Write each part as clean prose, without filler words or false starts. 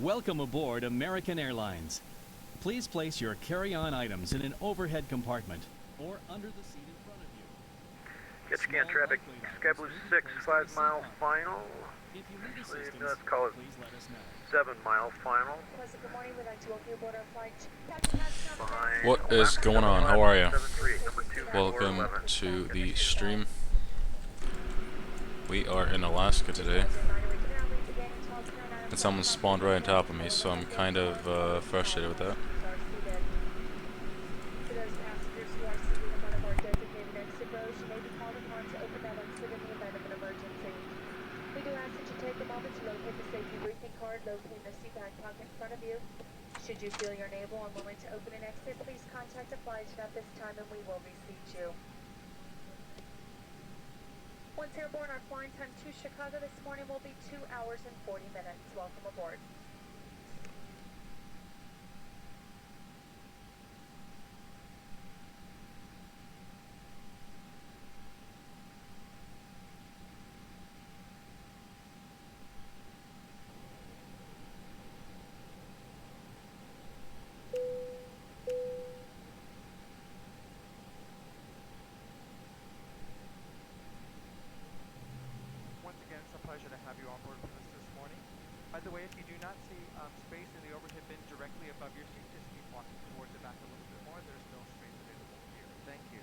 Welcome aboard American Airlines. Please place your carry-on items in an overhead compartment or under the seat in front of you. Get scan traffic, Sky Blue 6, 5 mile final. If you need Actually, assistance, let's call it please let us know. 7 mile final. Pleasant good morning. We'd like to welcome you aboard our flight. Captain has Fine. What is going on? How are you? 73, number 2, Welcome 411. to the stream. We are in Alaska today, and someone spawned right on top of me, so I'm kind of frustrated with that. For those passengers who are seated in one of our designated exit rows, you may be called upon to open that exit in the event of an emergency. We do ask that you take a moment to locate the safety briefing card located in the seat back pocket in front of you. Should you feel you're unable or willing to open an exit, please contact a flight attendant at this time and we will reseat you. Once airborne, our flying time to Chicago this morning will be 2 hours and 40 minutes. Welcome aboard. Once again, it's a pleasure to have you on board with us this morning. By the way, if you do not see space in the overhead bin directly above your seat, just keep walking towards the back a little bit more. There's still space available here. Thank you.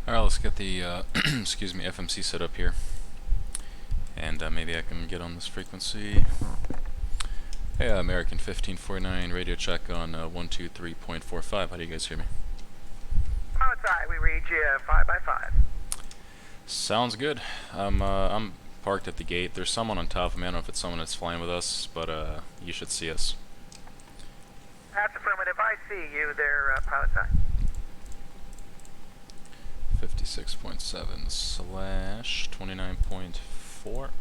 Alright, let's get the excuse me, FMC set up here, and maybe I can get on this frequency. Hey, American 1549, radio check on 123.45. How do you guys hear me? Outside, we read you 5 by 5. Sounds good. I'm parked at the gate. There's someone on top of me. I don't know if it's someone that's flying with us, but you should see us. That's affirmative. I see you there, pilot side. 56.7/29.4,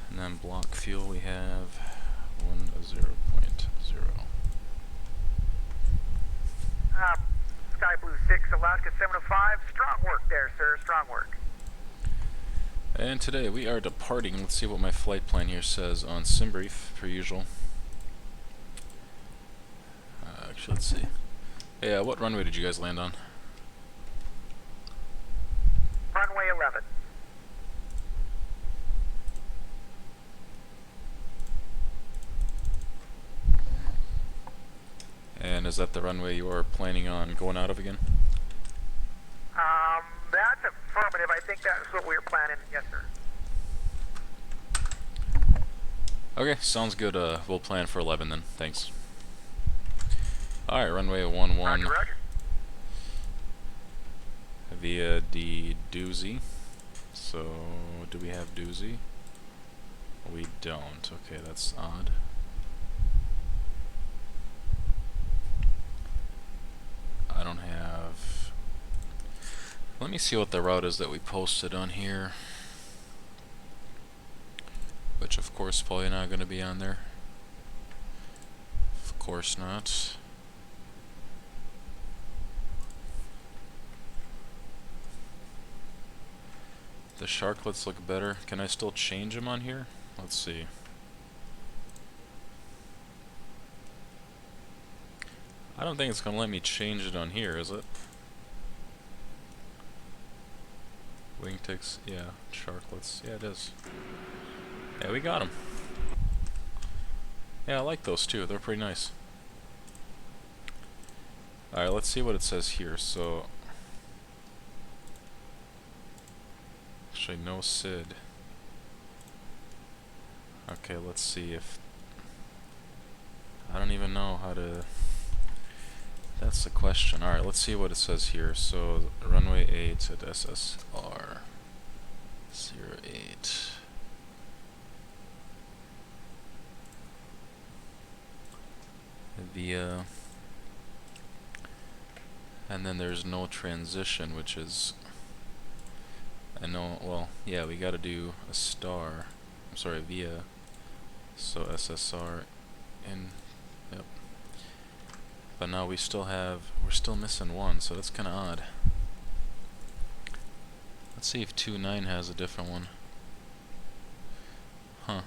and then block fuel we have 10.0. Sky Blue 6, Alaska 705. Strong work there, sir. Strong work. And today we are departing. Let's see what my flight plan here says on SimBrief, per usual. Actually, let's see. Hey, what runway did you guys land on? Runway 11. And is that the runway you are planning on going out of again? That's affirmative. I think that's what we were planning. Yes, sir. Okay, sounds good. We'll plan for 11 then. Thanks. Alright, runway 11 Roger, roger. via the doozy. So, do we have doozy? We don't. Okay, that's odd. I don't have... Let me see what the route is that we posted on here. Which, of course, probably not going to be on there. Of course not. The sharklets look better. Can I still change them on here? Let's see. I don't think it's going to let me change it on here, is it? Wingticks, yeah, sharklets, yeah it is. Yeah, we got them. Yeah, I like those too, they're pretty nice. Alright, let's see what it says here. So, Actually, no SID. Okay, let's see if... I don't even know how to... That's the question. Alright, let's see what it says here. So, runway 8 at SSR 08. Via... And then there's no transition, which is... I know, well, yeah, we gotta do a star. I'm sorry, via. So SSR in... Yep. But now we still have... We're still missing one, so that's kinda odd. Let's see if 29 has a different one. Huh.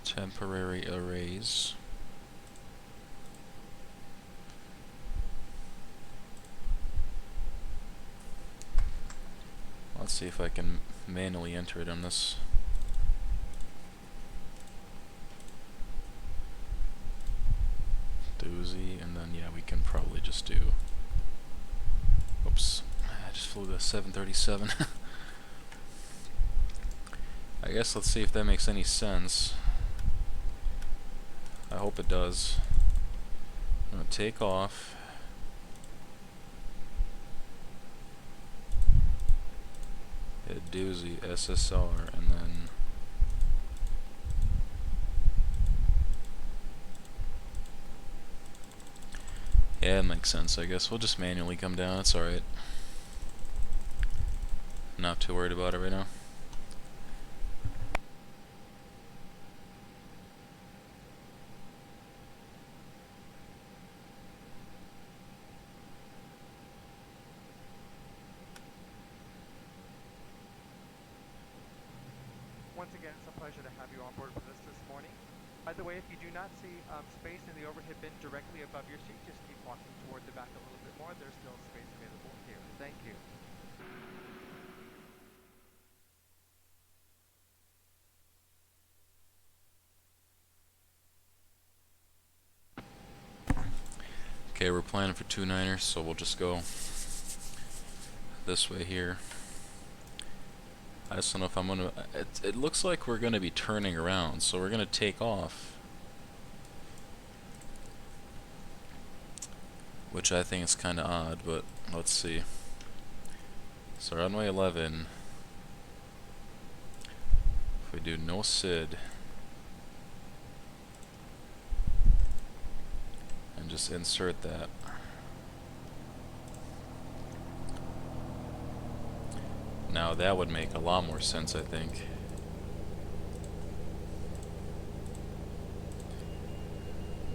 Temporary arrays. Let's see if I can manually enter it on this. Doozy, and then yeah, we can probably just do... Oops, I just flew the 737. I guess let's see if that makes any sense. I hope it does. I'm gonna take off. Hit doozy, SSR, and then... Yeah, it makes sense, I guess. We'll just manually come down, it's alright. Not too worried about it right now. Once again, it's a pleasure to have you on board with us this morning. By the way, if you do not see space in the overhead bin directly above your seat, just keep walking toward the back a little bit more. There's still space available here. Thank you. Okay, we're planning for 29ers, so we'll just go this way here. I just don't know if I'm gonna... It looks like we're gonna be turning around, so we're gonna take off. Which I think is kinda odd, but let's see. So runway 11. If we do no SID. And just insert that. Now that would make a lot more sense, I think.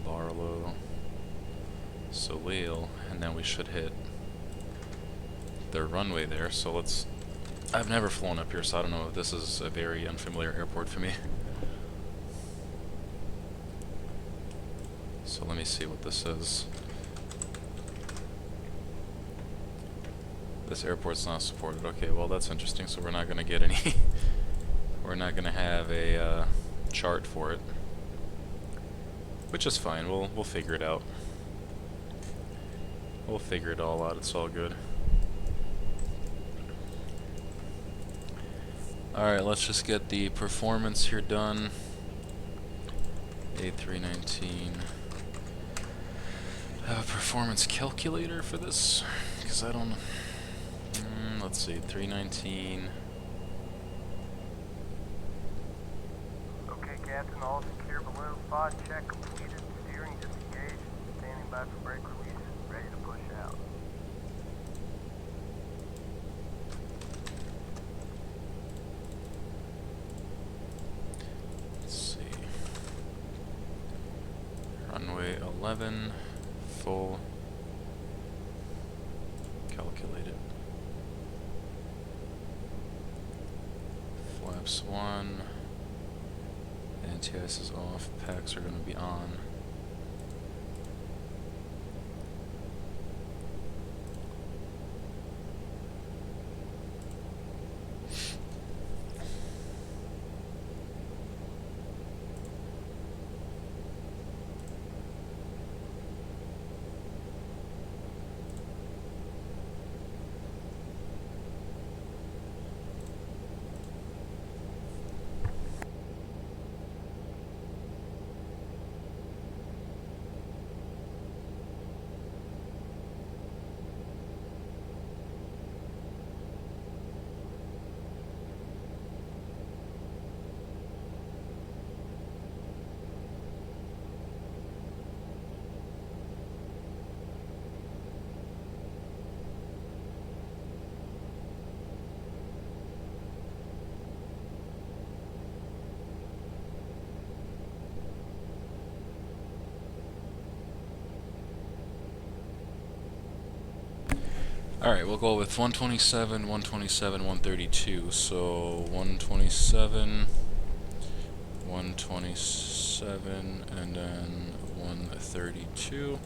Barlow, Soleil, and then we should hit their runway there. So let's... I've never flown up here, so I don't know if this is a very unfamiliar airport for me. So let me see what this is. This airport's not supported. Okay, well that's interesting. So we're not gonna get any. We're not gonna have a chart for it, which is fine. We'll figure it out. We'll figure it all out. It's all good. All right, let's just get the performance here done. A319. I have a performance calculator for this because I don't. Let's see, 319. Okay, Captain, all secure balloon pod check completed. Steering disengaged. Standing by for brake release. Ready to push out. Let's see. Runway 11, full. Calculated. Flaps 1. NTS is off. PAKTs are going to be on. Alright, we'll go with 127, 127, 132. So 127, 127, and then 132.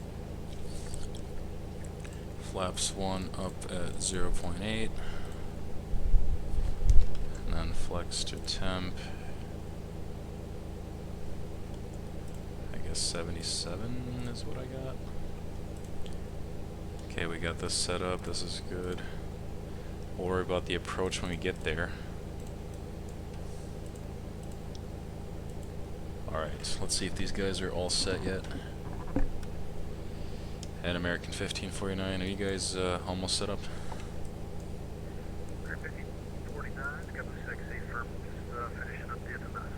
Flaps 1 up at 0.8. And then flex to temp. I guess 77 is what I got. Okay, we got this set up. This is good. We'll worry about the approach when we get there. Alright, let's see if these guys are all set yet. And American 1549, are you guys almost set up? 1549, got the 6A firm, just finishing up the FMS.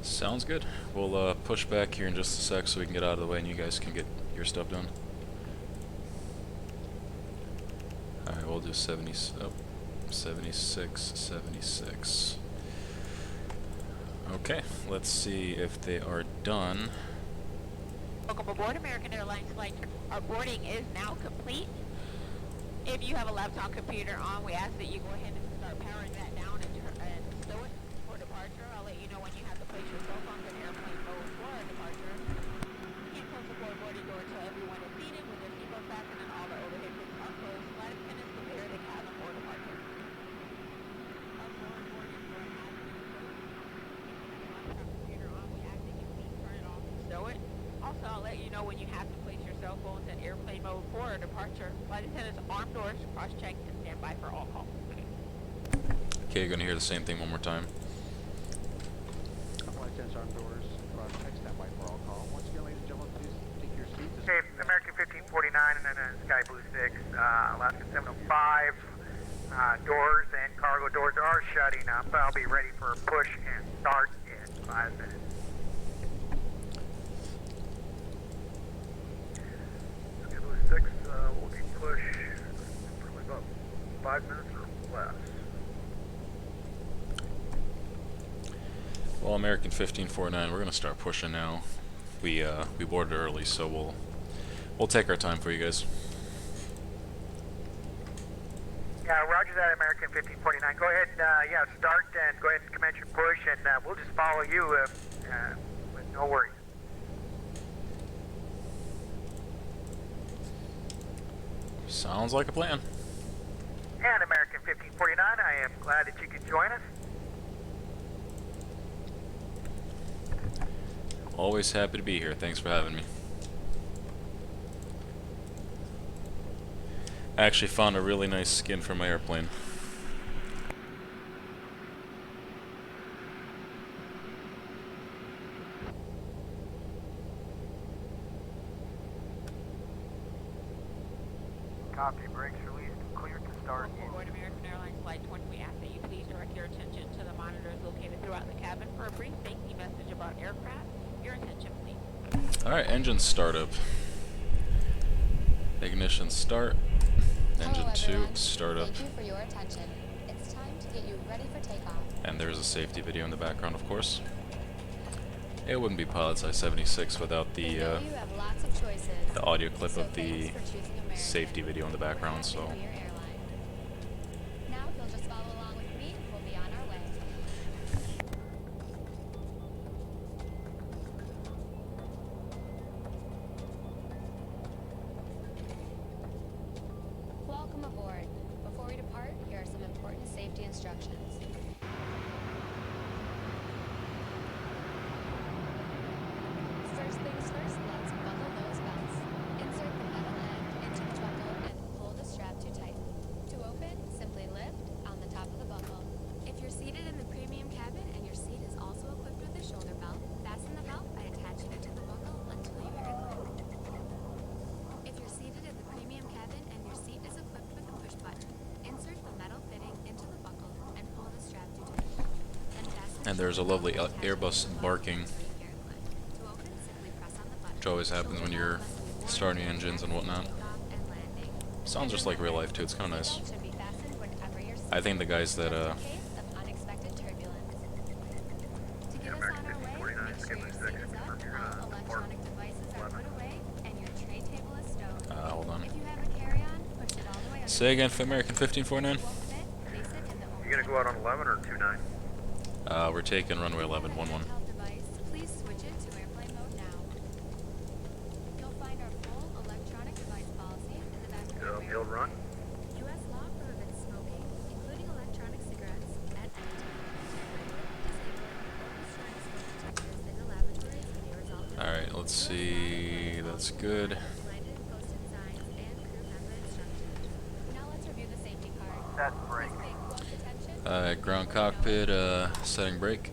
Sounds good. We'll push back here in just a sec so we can get out of the way and you guys can get your stuff done. Alright, we'll do 76, 76. Okay, let's see if they are done. Welcome aboard American Airlines flight. Our boarding is now complete. If you have a laptop computer on, we ask that you go ahead and start powering that down and stow it for departure. I'll let you know when you have to place your cell phones in airplane mode for our departure. You can close the boarding door until everyone is seated with their seatbelt fastened and all the overhead bins are closed. Flight attendants prepare the cabin for departure. Our boarding door has been closed. If you have a laptop computer on, we ask that you please turn it off and stow it. Also, I'll let you know when you have to place your cell phones in airplane mode for our departure. Flight attendants arm doors, cross-check, and stand by for all calls. Okay, you're gonna hear the same thing one more time. Flight attendants arm doors, cross-check, stand by for all calls. Once again, ladies and gentlemen, please take your seats. Okay, American 1549 and then Sky Blue 6, Alaska 705. Doors and cargo doors are shutting up. I'll be ready for a push and start in 5 minutes. Sky Blue 6 will be pushed probably about 5 minutes or less. Well, American 1549, we're gonna start pushing now. We boarded early, so we'll take our time for you guys. Yeah, roger that, American 1549. Go ahead and start and go ahead and commence your push, and we'll just follow you with no worries. Sounds like a plan. And American 1549, I am glad that you could join us. Always happy to be here. Thanks for having me. I actually found a really nice skin for my airplane. Copy, brakes released, cleared to start. Welcome aboard American Airlines Flight 20. We ask that you please direct your attention to the monitors located throughout the cabin for a brief safety message about aircraft. Your attention, please. Alright, engine startup. Ignition start. Engine Hello, 2 everyone. startup. Thank you for your attention. It's time to get you ready for takeoff. And there's a safety video in the background, of course. It wouldn't be Pilot's I-76 without I know the you have lots of choices. the audio clip So of the thanks for choosing American. safety video in the We're background, happy so to be your airline. Now, if you'll just follow along with me, we'll be on our way. Welcome aboard. Before we depart, here are some important safety instructions. First things first, let's buckle those belts. Insert the metal end into the buckle and pull the strap to tighten. To open, simply lift on the top of the buckle. If you're seated in the premium cabin and your seat is also equipped with a shoulder belt, fasten the belt by attaching it to the buckle until you hear it click. If you're seated in the premium cabin and your seat is equipped with a push button, insert the metal fitting into the buckle and pull the strap to tighten. Then fasten and there's a lovely Airbus barking, to open, simply press on the button. which always happens when you're starting engines and whatnot. Sounds just like real life too, it's kinda nice. I think the guys that To get us on our way, make sure your seat is up, all electronic devices are put away, and your tray table is stowed. Say again for American 1549. You gonna go out on 11 or 29? We're taking runway 11, 11. Please switch it to airplane mode now. You'll find our full electronic device policy in the back of your Field run. U.S. law prohibits smoking, including electronic cigarettes, at any time. Disabling or destroying smoke detectors in the laboratories may result in Alright, let's see. That's good. lighted posted signs and crew member instructions. Now let's review the safety card. That's break. Please pay close attention. Ground cockpit, setting brake.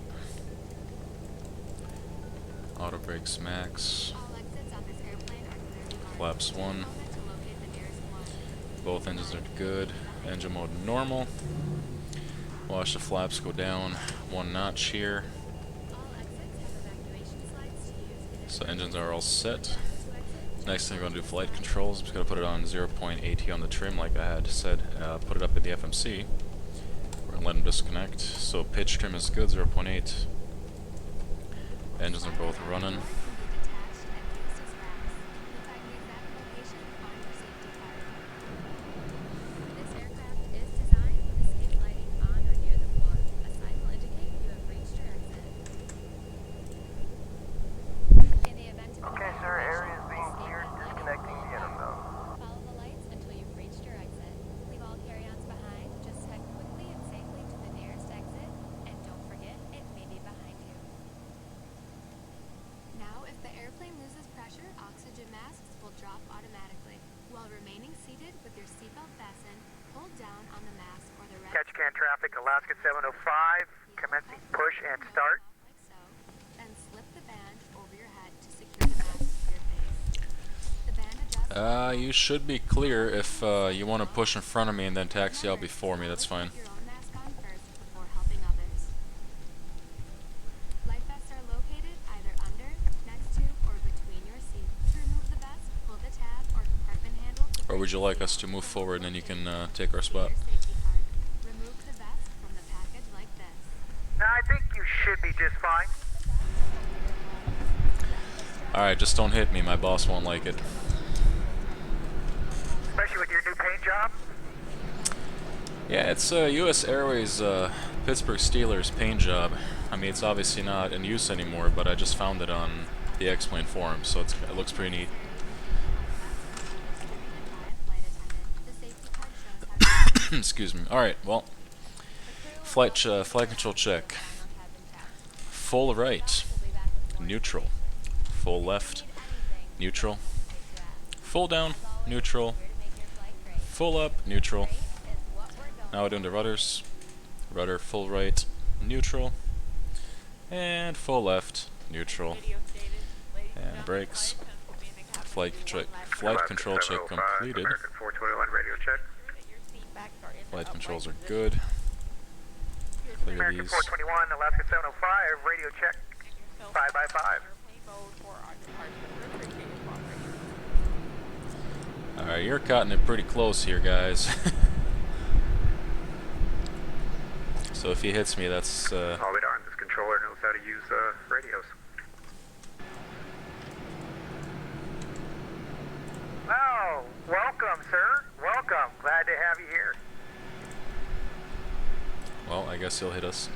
Auto brakes max. All exits on this airplane are clearly marked. Flaps 1. Moment to locate the nearest one. Both engines are good. Engine mode normal. Watch the flaps go down 1 notch here. All exits have evacuation slides to use in So engines are all set. to exit. Next thing we're going to do flight controls. I'm just going to put it on 0.AT on the trim like I had said. Put it up in the FMC. We're going to let them disconnect. So pitch trim is good, 0.8. Engines are both running. Can be detached and used as racks. You'll find the exact location on your safety card. This aircraft is designed with escape lighting on or near the floor. A sign will indicate you have reached your exit. In the event of Okay, an sir, area is evacuation, being escape cleared. that lighting Disconnecting will the allow. intercom. Follow the lights until you've reached your exit. Leave all carry-ons behind. Just head quickly and safely to the nearest exit. And don't forget, it may be behind you. Now, if the airplane loses pressure, oxygen masks will drop automatically. While remaining seated with your seatbelt fastened, hold down on the mask or the Catch can traffic, Alaska 705, commencing push and start. Like so, then slip the band over your head to secure the mask to your face. The band adjusts. You should be clear if you want to push in front of me and then taxi out before me, that's fine. Put your own mask on first before helping others. Life vests are located either under, next to, or between your seats. To remove the vest, pull the tab or compartment handle to Or would you like us to move forward and then you can take our spot? your safety card. Remove the vest from the package like this. No, I think you should be just fine. Alright, just don't hit me, my boss won't like it. Especially with your new paint job. Yeah, it's US Airways Pittsburgh Steelers paint job. I mean, it's obviously not in use anymore, but I just found it on the X-Plane forum, so it looks pretty neat. Flight attendant. The safety card shows how to Excuse me. Alright, well, flight control check. Full right, neutral. Full left, neutral. Full down, neutral. Full up, neutral. Now we're doing the rudders. Rudder full right, neutral. And full left, neutral. And brakes. Flight control check completed. American 421 radio check. Flight controls are good. Clear American these. 421, Alaska 705, radio check. 5 by 5. Alright, you're cutting it pretty close here, guys. So if he hits me, that's I'll be darned, this controller knows how to use radios. Oh, welcome, sir. Welcome. Glad to have you here. well, I guess he'll hit us.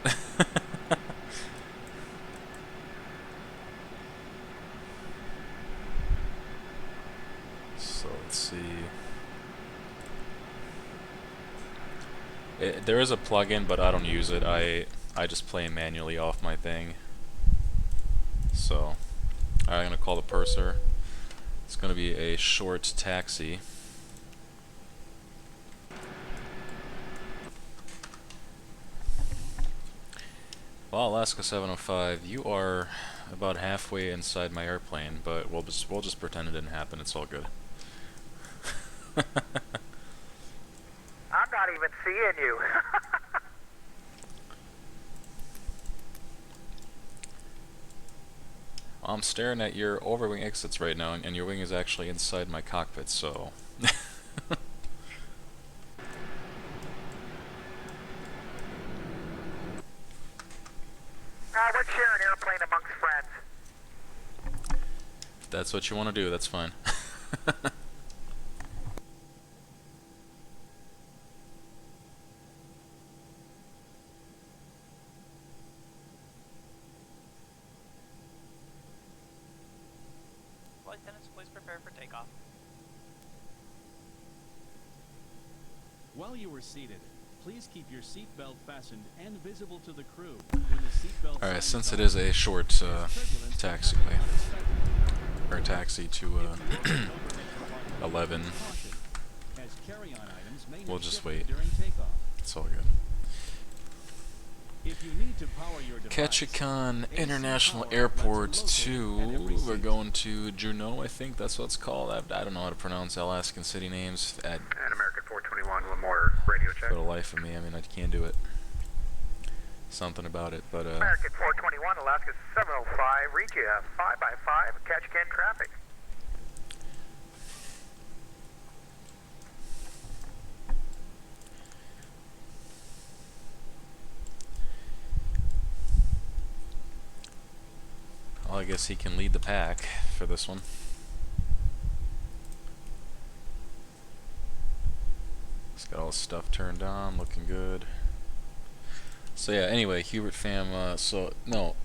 So let's see. There is a plugin, but I don't use it. I just play manually off my thing. So, I'm gonna call the purser. It's gonna be a short taxi. Well, Alaska 705, you are about halfway inside my airplane, but we'll just pretend it didn't happen. It's all good. I'm not even seeing you. I'm staring at your overwing exits right now, and your wing is actually inside my cockpit, so... Let's share an airplane amongst friends. If that's what you want to do, that's fine. Well, welcome, sir. Welcome. Glad to have you here. This aircraft is designed with escape lighting on or near the floor. A sign will indicate you have reached your exit. In the event of an emergency, takeoff. While you are seated, please keep your seatbelt fastened and visible to the crew. When the seatbelt Alright, sign since it on, is a short turbulence taxiway, unexpected. or taxi to If you open an overhead compartment, 11, caution, as carry-on items may we'll have just shifted wait. during takeoff. It's all good. If you need to power your device, Ketchikan AC International power Airport outlets are located at 2, every we're seat. going to Juneau, I think that's what it's called. I don't know how to pronounce Alaskan city names at And American 421, Lemoore, radio check. for the life of me. I mean, I can't do it. Something about it, but American 421, Alaska 705, reach you 5x5, Ketchikan traffic. well, I guess he can lead the pack for this one. He's got all his stuff turned on, looking good. So yeah, anyway, Hubert fam, so no,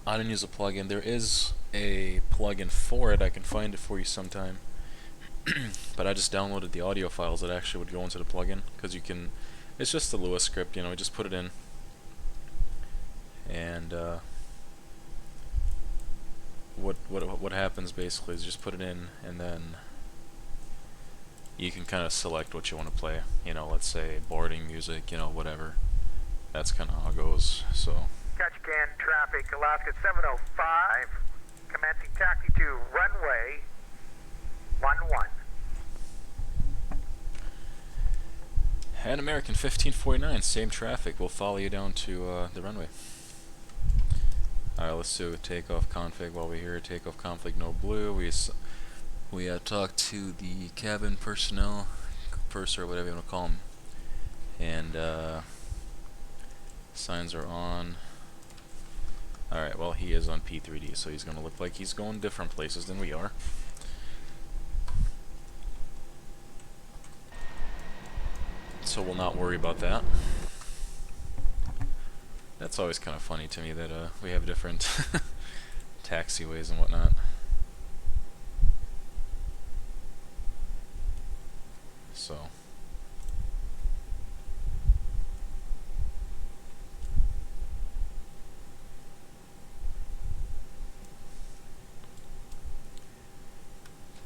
I didn't use a plugin. There is a plugin for it. I can find it for you sometime. But I just downloaded the audio files that actually would go into the plugin, because you can, it's just the Lua script, you know, just put it in. And what happens basically is just put it in, and then you can kind of select what you want to play. You know, let's say boarding music, you know, whatever. That's kind of how it goes. So Ketchikan traffic, Alaska 705, commencing taxi to runway 11. and American 1549, same traffic. We'll follow you down to the runway. Alright, let's do a takeoff config while we're here. Takeoff config no blue. We talked to the cabin personnel, purser, whatever you want to call them, and signs are on. Alright, well, he is on P3D, so he's going to look like he's going different places than we are. So we'll not worry about that. That's always kind of funny to me that we have different taxiways and whatnot. So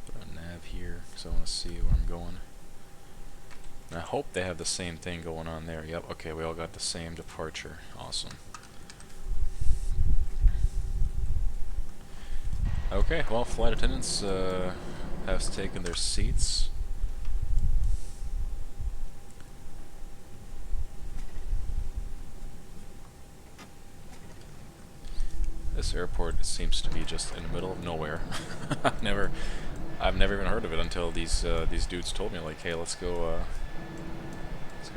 put a nav here because I want to see where I'm going. And I hope they have the same thing going on there. Yep, okay, we all got the same departure. Awesome. Okay, well, flight attendants have taken their seats. This airport seems to be just in the middle of nowhere. I've never even heard of it until these dudes told me, like, hey, let's go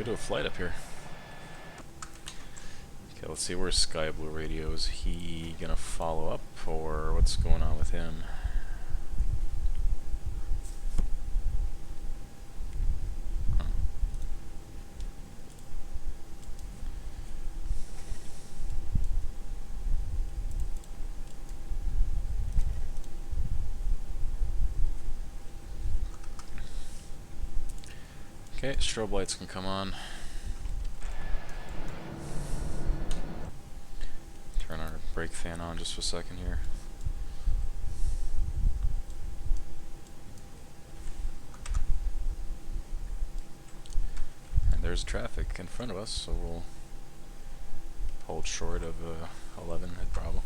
do a flight up here. Okay, let's see, where's Sky Blue Radio? Is he gonna follow up, or what's going on with him? Huh. Okay, strobe lights can come on. Turn our brake fan on just for a second here. And there's traffic in front of us, so we'll hold short of 11 at Bravo.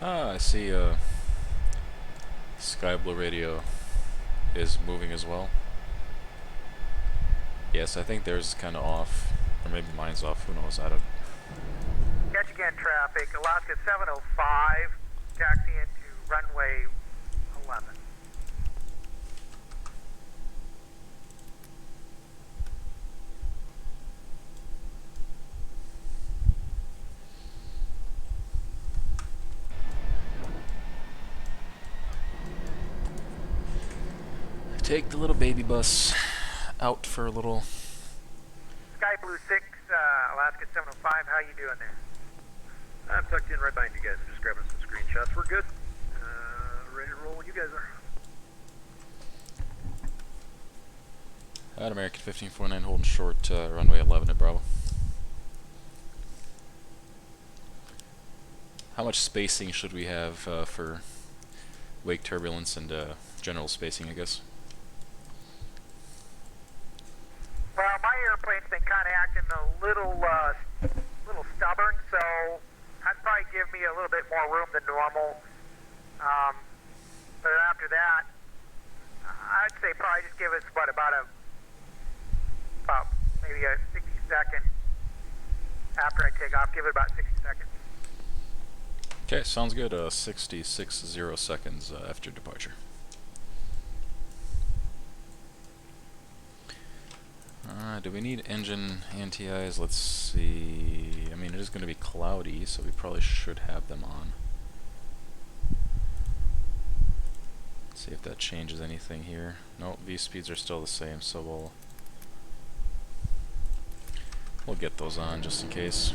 Ah, I see Sky Blue Radio is moving as well. Yes, I think theirs is kind of off, or maybe mine's off, who knows, I don't... Ketchikan traffic, Alaska 705, taxi into runway take the little baby bus out for a little. Sky Blue 6, Alaska 705, how you doing there? I'm tucked in right behind you guys. I'm just grabbing some screenshots. We're good. Ready to roll when you guys are. At American 1549 holding short runway 11 at Bravo. How much spacing should we have for wake turbulence and general spacing, I guess? Well, my airplane's been kind of acting a little stubborn, so I'd probably give me a little bit more room than normal. But after that, I'd say probably just give us about maybe a 60-second after I take off. Give it about 60 seconds. Okay, sounds good. 60 seconds after departure. Do we need engine anti-eyes? Let's see. I mean, it is going to be cloudy, so we probably should have them on. Let's see if that changes anything here. Nope, V-speeds are still the same, so we'll get those on just in case.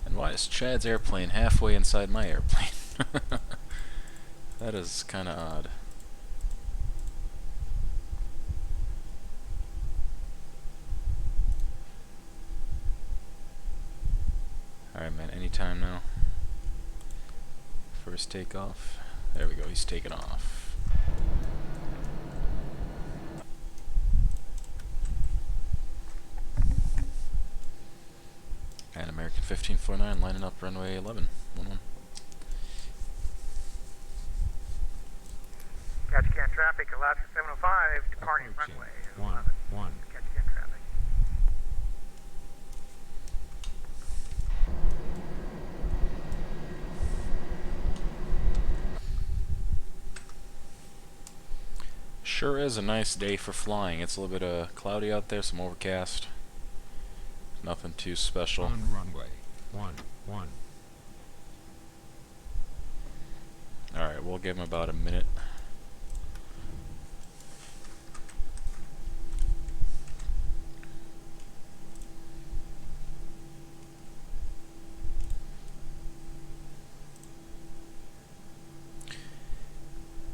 And why is Chad's airplane halfway inside my airplane? That is kind of odd. Alright, man, anytime now. First takeoff. There we go, he's taking off. And American 1549 lining up runway 11. 11. Catch can traffic, Alaska 705, departing runway 11. Catch can traffic. Sure is a nice day for flying. It's a little bit cloudy out there, some overcast. Nothing too special. On runway 11. Alright, we'll give him about a minute.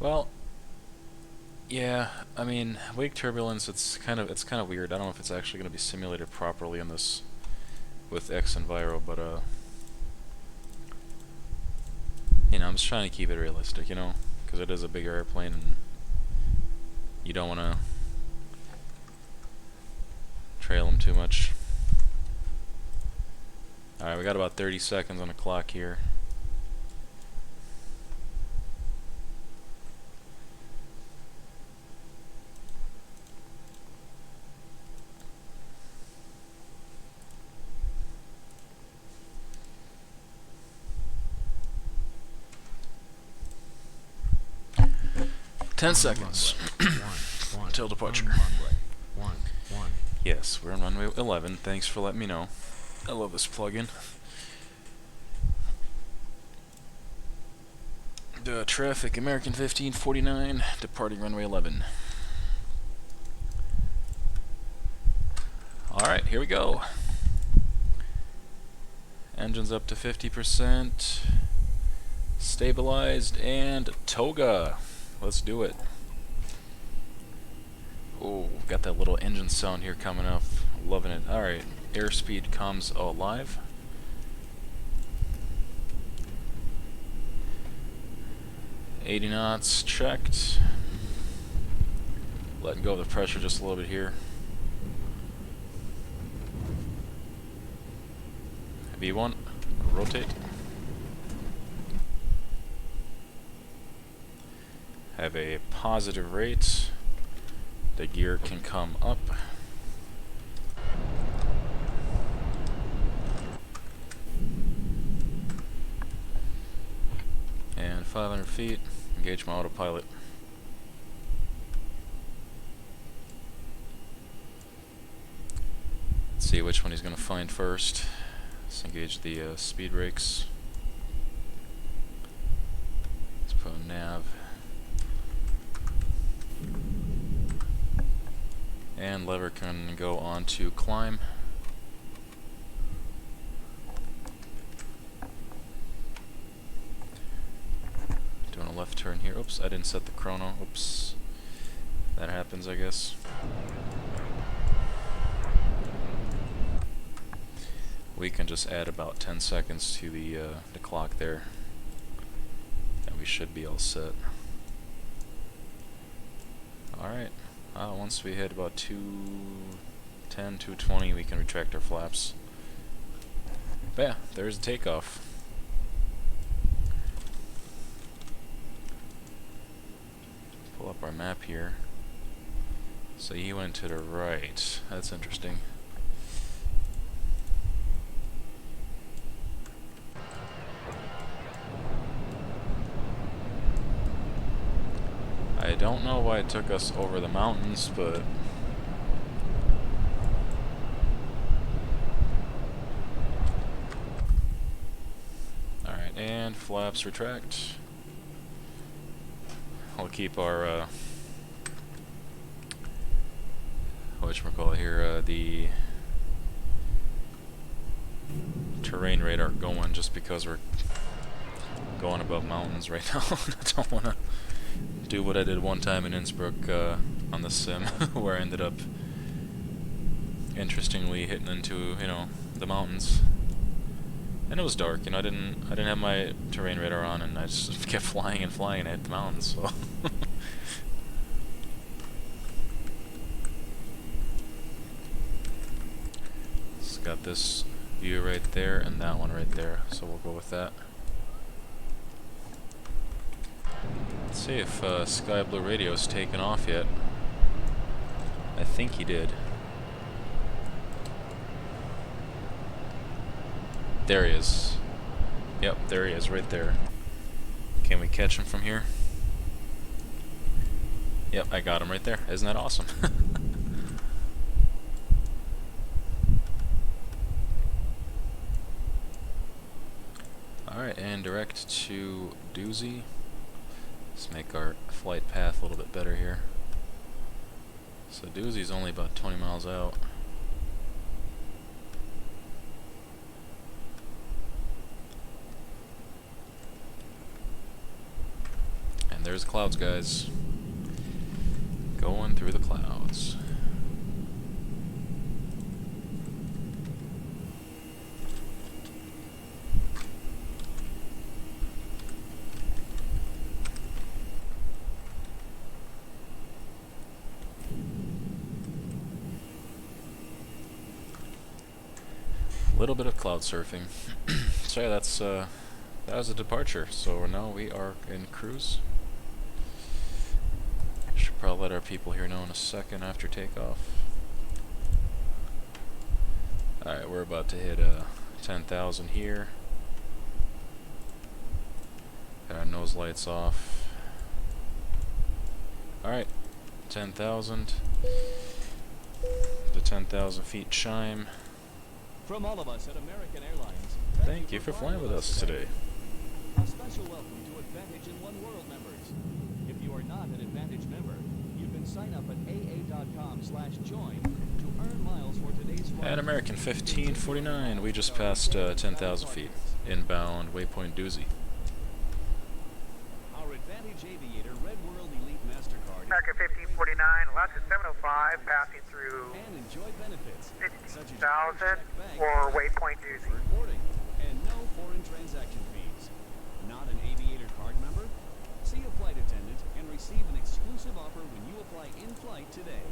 Well, yeah, I mean, wake turbulence, it's kind of weird. I don't know if it's actually going to be simulated properly in this with X Enviro, but you know, I'm just trying to keep it realistic, you know, because it is a bigger airplane and you don't want to trail them too much. Alright, we got about 30 seconds on the clock here. On 10 seconds until departure. Yes, we're on runway 11. Thanks for letting me know. I love this plugin. Traffic, American 1549, departing runway 11. Alright, here we go. Engines up to 50%. Stabilized and toga. Let's do it. Oh, got that little engine sound here coming up. Loving it. Alright, airspeed comms live. $80 knots checked. Letting go of the pressure just a little bit here. V1, rotate. Have a positive rate. The gear can come up. And 500 feet, engage my autopilot. Let's see which one he's going to find first. Let's engage the speed brakes. Let's put a nav. And lever can go on to climb. Doing a left turn here. Oops, I didn't set the chrono. Oops. That happens, I guess. We can just add about 10 seconds to the clock there, and we should be all set. Alright, once we hit about 210, 220, we can retract our flaps. But yeah, there's the takeoff. Pull up our map here. So he went to the right. That's interesting. I don't know why it took us over the mountains, but alright, and flaps retract. I'll keep our whatchamacallit here, the terrain radar going, just because we're going above mountains right now. I don't want to do what I did one time in Innsbruck on the sim, where I ended up, interestingly, hitting into, you know, the mountains. And it was dark, you know, I didn't have my terrain radar on, and I just kept flying and flying and hit the mountains, so. It's got this view right there and that one right there, so we'll go with that. Let's see if Sky Blue Radio's taken off yet. I think he did. There he is. Yep, there he is, right there. Can we catch him from here? Yep, I got him right there. Isn't that awesome? Alright, and direct to Doozy. Let's make our flight path a little bit better here. So Doozy's only about 20 miles out. And there's the clouds, guys. Going through the clouds. Little bit of cloud surfing. So yeah, that was a departure. So now we are in cruise. Should probably let our people here know in a second after takeoff. Alright, we're about to hit 10,000 here. Got our nose lights off. Alright, 10,000. The 10,000 feet chime. From all of us at American Airlines, Thank you for flying with us today. A special welcome to Advantage in One World members. If you are not an Advantage member, you can sign up at aa.com/join to earn miles for today's flight. At American 1549, we just passed 10,000 feet. Inbound waypoint Doozy. Our Advantage Aviator Red World Elite MasterCard American 1549, Alaska 705, passing through and enjoy benefits such as 50,000 or waypoint Doozy. for boarding and no foreign transaction fees. Not an Aviator card member? See a flight attendant and receive an exclusive offer when you apply in flight today.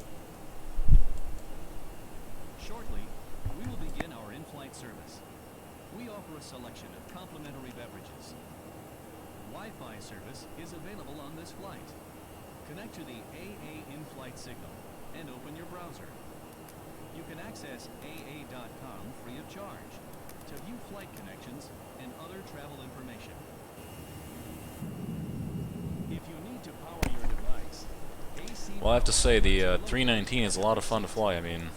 Shortly, we will begin our in-flight service. We offer a selection of complimentary beverages. Wi-Fi service is available on this flight. Connect to the AA in-flight signal and open your browser. You can access aa.com free of charge to view flight connections and other travel information. If you need to power your device, AC. Well, I have to say, the 319 is a lot of fun to fly. I mean,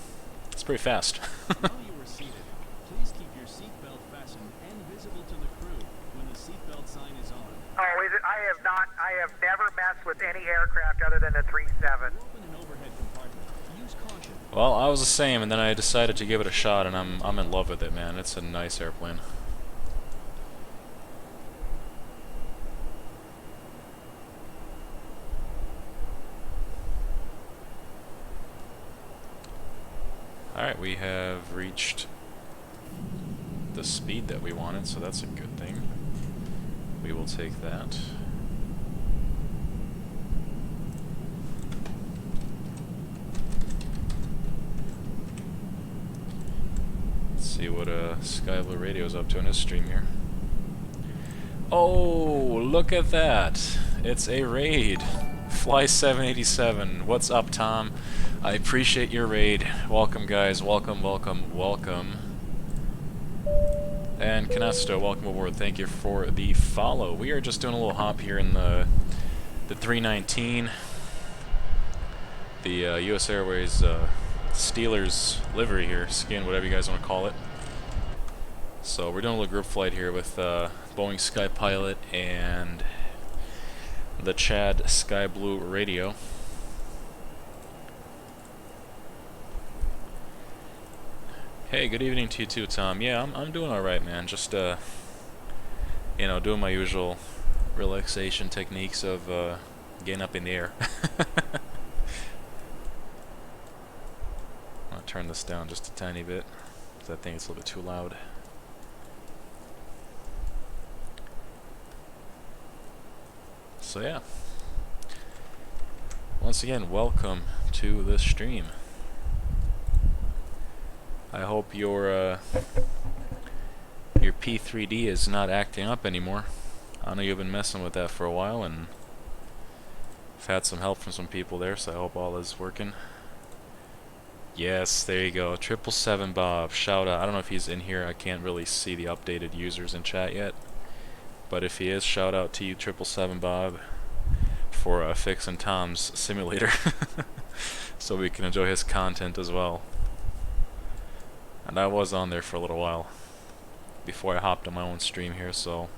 it's pretty fast. While you are seated, please keep your seatbelt fastened and visible to the crew when the seatbelt sign is on. Oh, is it? I have never messed with any aircraft other than the 37. Open an overhead compartment. Use caution Well, I was the same, and then I decided to give it a shot, and I'm in love with it, man. It's a nice airplane. Alright, we have reached the speed that we wanted, so that's a good thing. We will take that. Let's see what Sky Blue Radio's up to in his stream here. Oh, look at that! It's a raid! Fly 787. What's up, Tom? I appreciate your raid. Welcome, guys. Welcome, welcome, welcome. And Canesto, welcome aboard. Thank you for the follow. We are just doing a little hop here in the 319. The US Airways Steelers livery here, skin, whatever you guys want to call it. So we're doing a little group flight here with Boeing Sky Pilot and the Chad Sky Blue Radio. Hey, good evening to you too, Tom. Yeah, I'm doing alright, man. Just, you know, doing my usual relaxation techniques of getting up in the air. I'm gonna turn this down just a tiny bit, because I think it's a little bit too loud. So yeah, once again, welcome to the stream. I hope your P3D is not acting up anymore. I know you've been messing with that for a while, and I've had some help from some people there, so I hope all is working. Yes, there you go. 777 Bob, shout out. I don't know if he's in here. I can't really see the updated users in chat yet. But if he is, shout out to you, 777 Bob, for fixing Tom's simulator. So we can enjoy his content as well. And I was on there for a little while before I hopped on my own stream here, so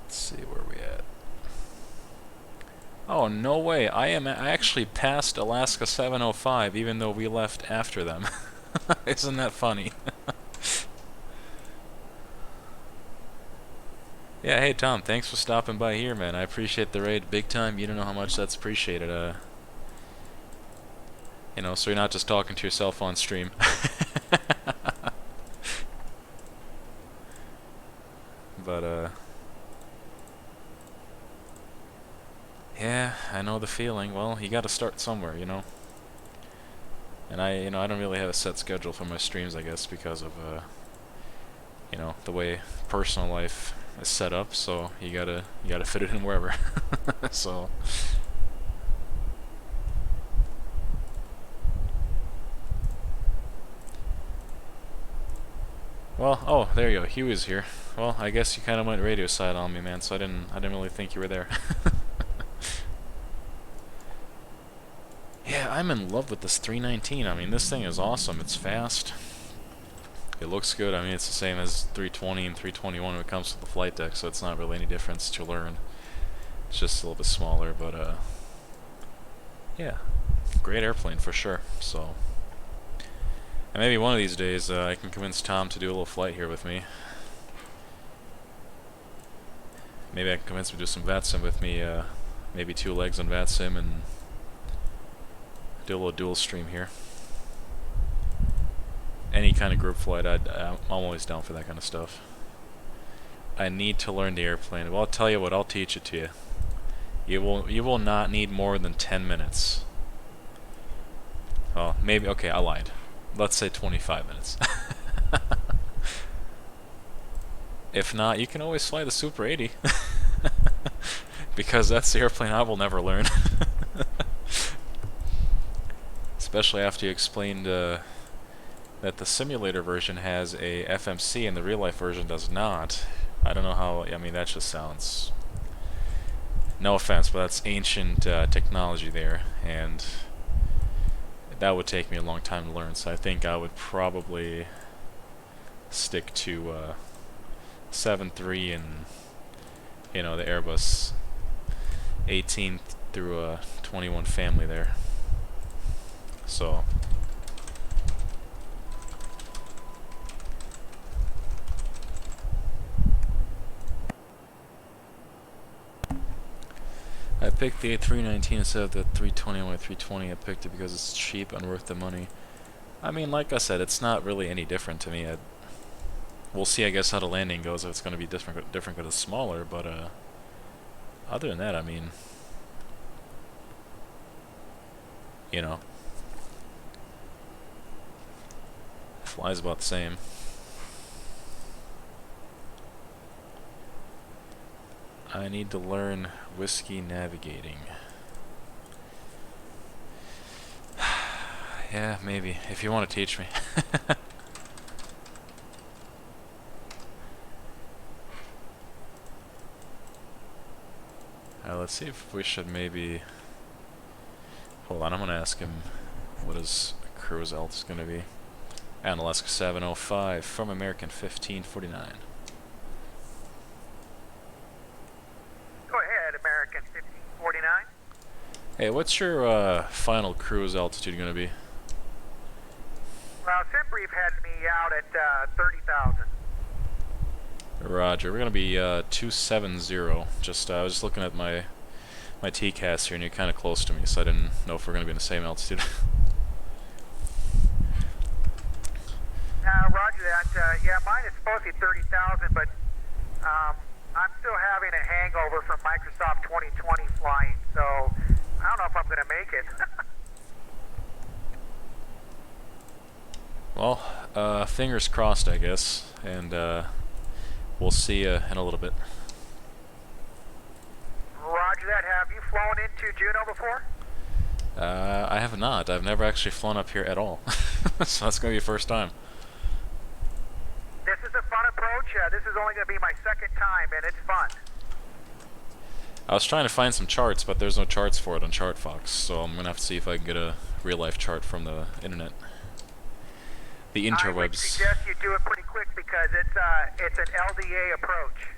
let's see where we at. Oh, no way. I actually passed Alaska 705 even though we left after them. Isn't that funny? Yeah, hey Tom, thanks for stopping by here, man. I appreciate the raid big time. You don't know how much that's appreciated. You know, so you're not just talking to yourself on stream. But yeah, I know the feeling. Well, you got to start somewhere, you know. And I don't really have a set schedule for my streams, I guess, because of you know, the way personal life is set up, so you gotta fit it in wherever. So well, oh, there you go. Huey is here. Well, I guess you kind of went radio side on me, man. So I didn't really think you were there. Yeah, I'm in love with this 319. I mean, this thing is awesome. It's fast. It looks good. I mean, it's the same as 320 and 321 when it comes to the flight deck, so it's not really any difference to learn. It's just a little bit smaller, but yeah, great airplane for sure. So, and maybe one of these days I can convince Tom to do a little flight here with me. Maybe I can convince him to do some VATSIM with me. Maybe 2 legs on VATSIM and do a little dual stream here. Any kind of group flight, I'm always down for that kind of stuff. I need to learn the airplane. Well, I'll tell you what, I'll teach it to you. You will not need more than 10 minutes. Oh, maybe, okay, I lied. Let's say 25 minutes. If not, you can always fly the Super 80. Because that's the airplane I will never learn. Especially after you explained that the simulator version has a FMC and the real life version does not. I don't know how, I mean, that just sounds, no offense, but that's ancient technology there, and that would take me a long time to learn, so I think I would probably stick to 7.3 and, you know, the Airbus 18 through a 21 family there. So I picked the A319 instead of the 320 on my 320. I picked it because it's cheap and worth the money. I mean, like I said, it's not really any different to me. We'll see, I guess, how the landing goes. If it's going to be different because it's smaller. But other than that, I mean, you know, flies about the same. I need to learn whiskey navigating. Yeah, maybe, if you want to teach me. Let's see if we should maybe... Hold on, I'm going to ask him what his cruise alt is going to be. And Alaska 705 from American 1549. Go ahead, American 1549. Hey, what's your final cruise altitude going to be? Well, Simbrief had me out at 30,000. Roger, we're going to be 270. Just I was just looking at my TCAS here, and you're kind of close to me, so I didn't know if we're going to be in the same altitude. Roger that. Yeah, mine is supposed to be 30,000, but I'm still having a hangover from Microsoft 2020 flying, so I don't know if I'm going to make it. Well, fingers crossed, I guess, and we'll see you in a little bit. Roger that. Have you flown into Juneau before? I have not. I've never actually flown up here at all. So that's going to be the first time. This is a fun approach. This is only going to be my second time, and it's fun. I was trying to find some charts, but there's no charts for it on ChartFox, so I'm going to have to see if I can get a real-life chart from the internet. The interwebs. I would suggest you do it pretty quick because it's an LDA approach.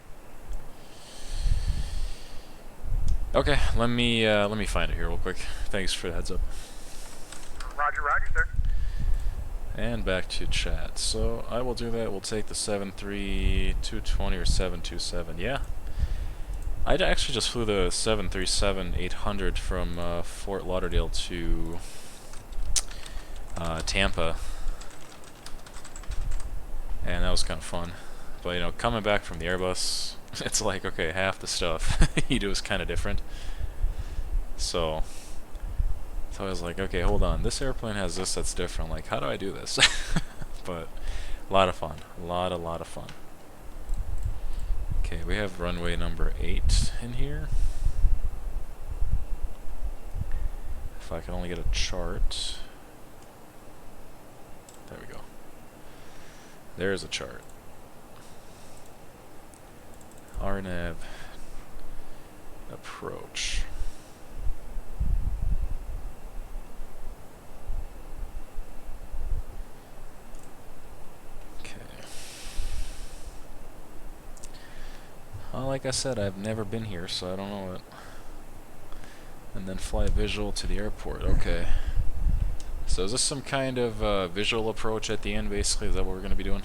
Okay, let me find it here real quick. Thanks for the heads up. Roger, roger, sir. And back to chat. So I will do that. We'll take the 73220 or 727. Yeah. I actually just flew the 737-800 from Fort Lauderdale to Tampa, and that was kind of fun. But you know, coming back from the Airbus, it's like, okay, half the stuff you do is kind of different. So I was like, okay, hold on, this airplane has this that's different. Like, how do I do this? But a lot of fun, a lot of fun. Okay, we have runway number 8 in here. If I can only get a chart. There we go. There's a chart. RNAV approach. Okay. Well, like I said, I've never been here, so I don't know it. And then fly visual to the airport. Okay. So is this some kind of visual approach at the end, basically? Is that what we're going to be doing?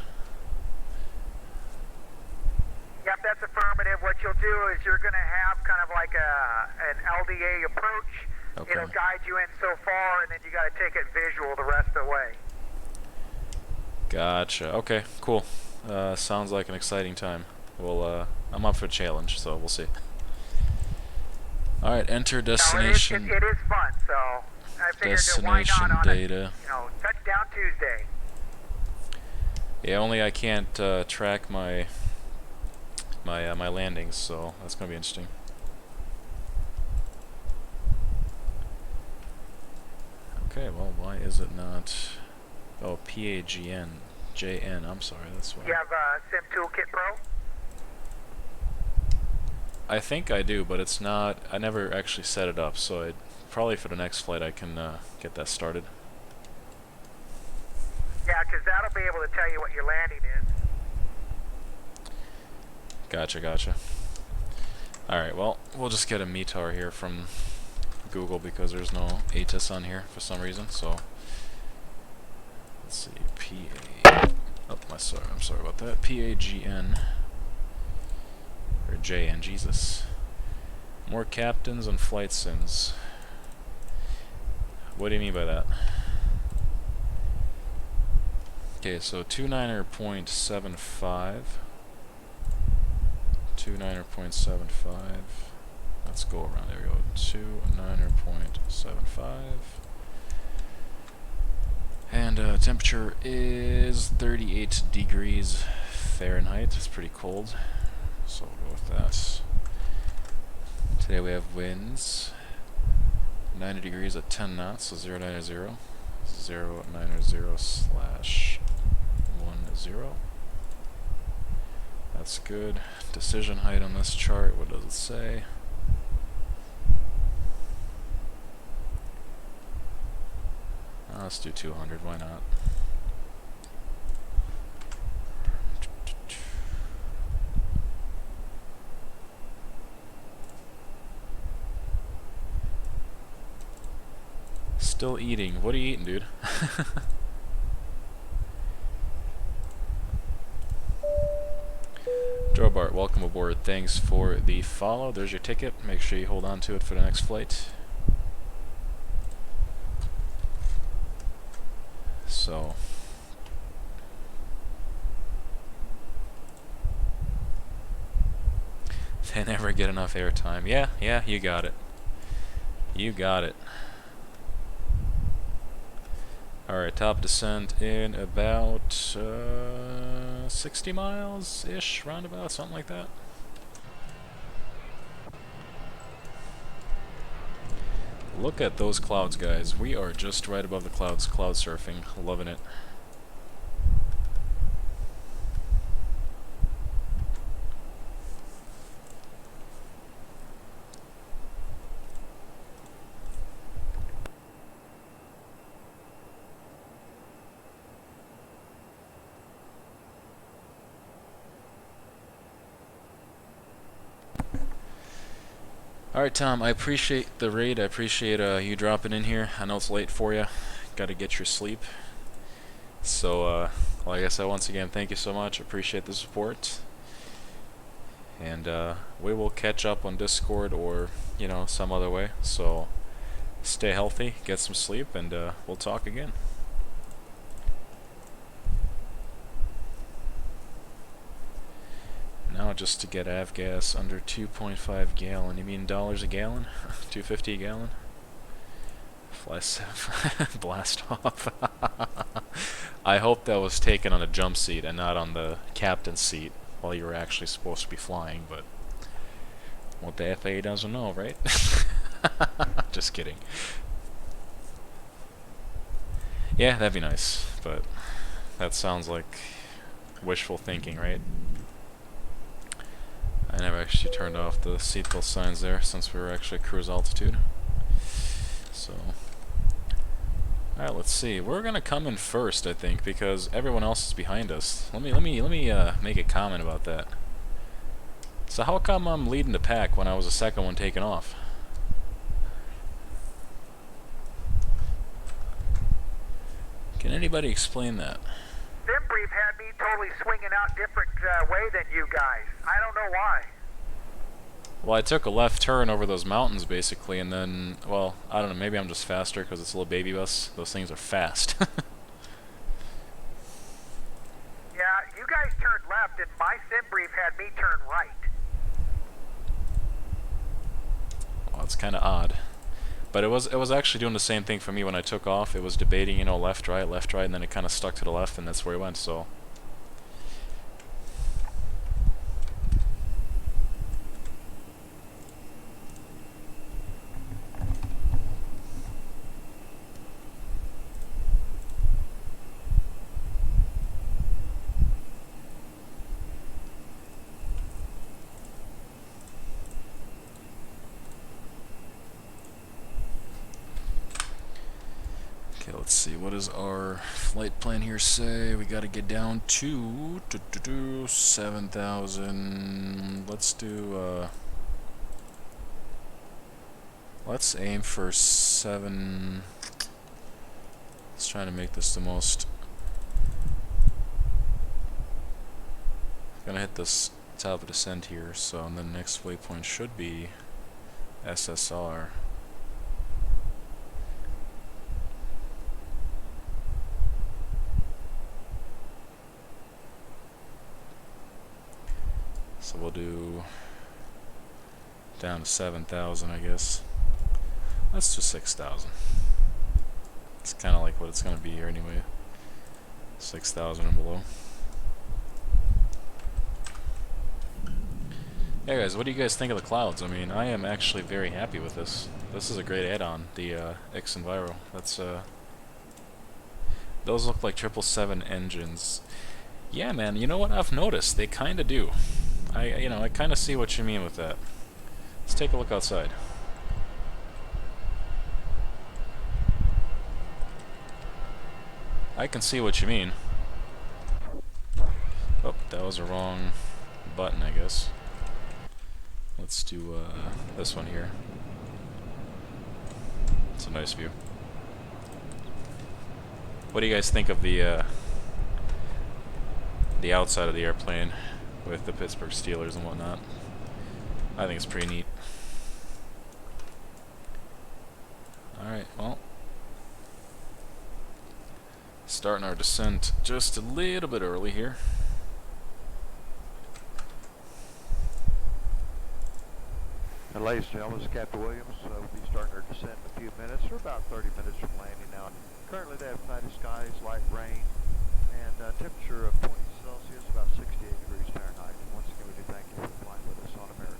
Yep, that's affirmative. What you'll do is you're going to have kind of like an LDA approach. Okay. It'll guide you in so far, and then you got to take it visual the rest of the way. Gotcha. Okay, cool. Sounds like an exciting time. Well, I'm up for a challenge, so we'll see. Alright, enter destination. No, it is fun, so I figured destination why not on data. Touchdown Tuesday. Yeah, only I can't track my landings, so that's gonna be interesting. Okay, well, why is it not? Oh, PAJN, JN. I'm sorry, that's why. You have Sim Toolkit Pro? I think I do, but it's not. I never actually set it up, so probably for the next flight I can get that started. Yeah, because that'll be able to tell you what your landing is. Gotcha. Alright, well, we'll just get a METAR here from Google because there's no ATIS on here for some reason, so let's see, I'm sorry about that, PAGN, or JN, Jesus. More captains and flight sims. What do you mean by that? Okay, so 29.75. 29.75. Let's go around. There we go. 29.75. And temperature is 38 degrees Fahrenheit. It's pretty cold, so we'll go with that. Today we have winds 90 degrees at 10 knots, so 090. 090/10. That's good. Decision height on this chart, what does it say? Let's do 200, why not? Still eating. What are you eating, dude? Joe Bart, welcome aboard. Thanks for the follow. There's your ticket. Make sure you hold on to it for the next flight. So, they never get enough airtime. Yeah, you got it. You got it. Alright, top descent in about 60 miles-ish, roundabout, something like that. Look at those clouds, guys. We are just right above the clouds, cloud surfing, loving it. Alright, Tom, I appreciate the raid. I appreciate you dropping in here. I know it's late for you. Gotta get your sleep. So, like I said, once again, thank you so much. Appreciate the support. And we will catch up on Discord or, you know, some other way. So, stay healthy, get some sleep, and we'll talk again. Now just to get avgas under 2.5 gallon. You mean dollars a gallon? 250 a gallon? Fly 7. Blast off. I hope that was taken on a jump seat and not on the captain's seat while you were actually supposed to be flying, but what the FAA doesn't know, right? Just kidding. Yeah, that'd be nice, but that sounds like wishful thinking, right? I never actually turned off the seatbelt signs there since we were actually at cruise altitude. So, alright, let's see. We're gonna come in first, I think, because everyone else is behind us. Let me make a comment about that. So how come I'm leading the pack when I was the second one taking off? Can anybody explain that? Simbrief had me totally swinging out different way than you guys. I don't know why. Well, I took a left turn over those mountains, basically, and then, well, I don't know, maybe I'm just faster because it's a little baby bus. Those things are fast. Yeah, you guys turned left, and my Simbrief had me turn right. Well, it's kind of odd. But it was actually doing the same thing for me when I took off. It was debating, you know, left, right, and then it kind of stuck to the left, and that's where it went, so... Okay, let's see, what does our flight plan here say? We gotta get down to 7,000, let's do Let's aim for 7. Let's try to make this the most. Gonna hit this top of descent here, so the next waypoint should be SSR. So we'll do down to 7,000, I guess. Let's do 6,000. It's kind of like what it's going to be here anyway. 6,000 and below. Hey guys, what do you guys think of the clouds? I mean, I am actually very happy with this. This is a great add-on, the X Enviro. That's those look like 777 engines. Yeah, man. You know what? I've noticed they kind of do. I kind of see what you mean with that. Let's take a look outside. I can see what you mean. Oh, that was a wrong button, I guess. Let's do this one here. It's a nice view. What do you guys think of the outside of the airplane with the Pittsburgh Steelers and whatnot? I think it's pretty neat. Alright, well, starting our descent just a little bit early here. And ladies and gentlemen, this is Captain Williams. We'll be starting our descent in a few minutes. We're about 30 minutes from landing now. Currently they have cloudy skies, light rain, and temperature of 20 Celsius, about 68 degrees Fahrenheit. Once again, we do thank you for flying with us on American.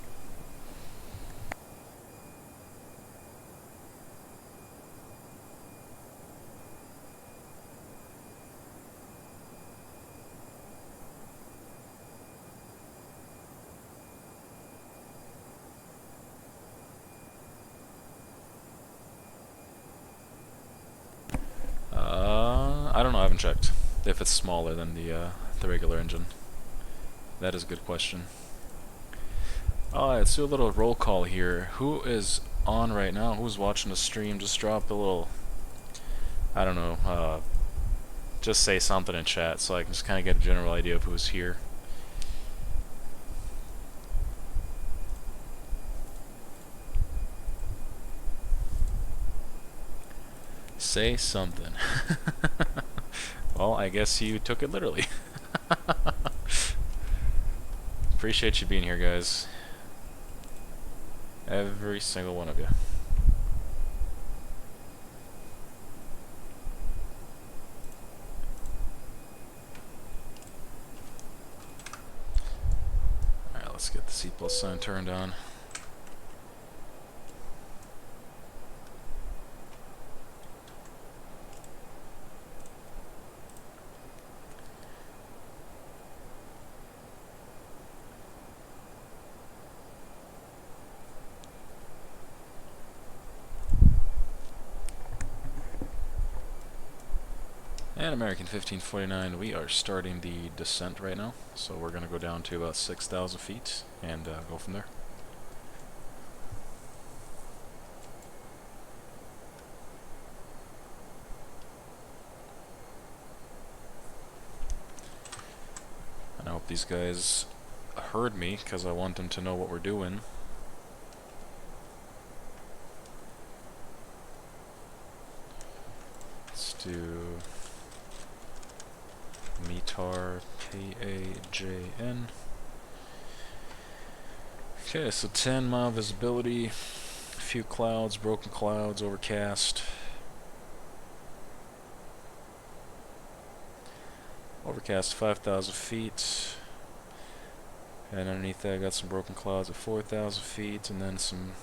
I don't know, I haven't checked if it's smaller than the regular engine. That is a good question. Alright, let's do a little roll call here. Who is on right now? Who's watching the stream? Just drop a little, I don't know, just say something in chat so I can just kind of get a general idea of who's here. Say something. Well, I guess you took it literally. Appreciate you being here, guys. Every single one of you. Alright, let's get the seatbelt sign turned on. And American 1549, we are starting the descent right now, so we're going to go down to about 6,000 feet and go from there. And I hope these guys heard me, because I want them to know what we're doing. Let's do METAR PAJN. Okay, so 10-mile visibility, a few clouds, broken clouds, overcast. Overcast 5,000 feet. And underneath that I got some broken clouds at 4,000 feet, and then some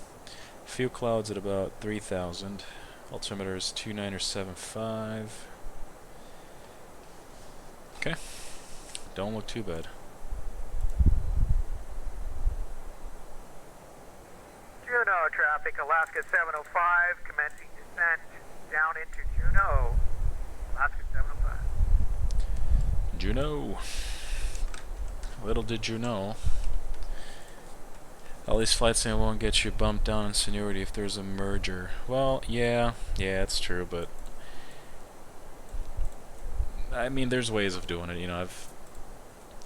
few clouds at about 3,000. Altimeter is 2975. Okay, don't look too bad. Juneau traffic, Alaska 705, commencing descent down into Juneau, Alaska 705. Juneau. Little did you know. At least flight sim won't get you bumped down in seniority if there's a merger. Well, yeah, it's true, but I mean, there's ways of doing it. You know,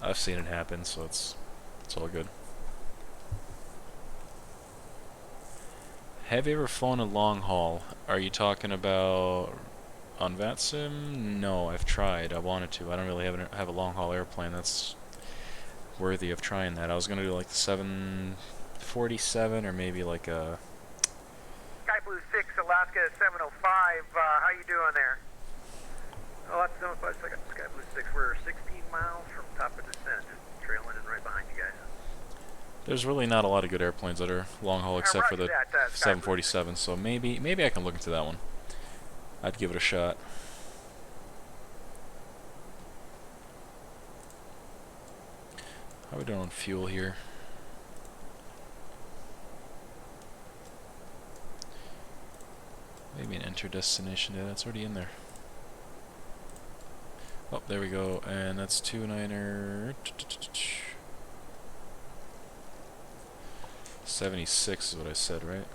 I've seen it happen, so it's all good. Have you ever flown a long haul? Are you talking about on VATSIM? No, I've tried. I wanted to. I don't really have a long haul airplane that's worthy of trying that. I was gonna do like the 747 or maybe like a Sky Blue 6, Alaska 705. How you doing there? Oh, that's 705 second. Sky Blue 6. We're 16 miles from top of descent, just trailing in right behind you guys. There's really not a lot of good airplanes that are long haul except for the 747, so maybe I can look into that one. I'd give it a shot. How are we doing on fuel here? Maybe an enter destination. Yeah, that's already in there. Oh, there we go. And that's 29er. 76 is what I said, right?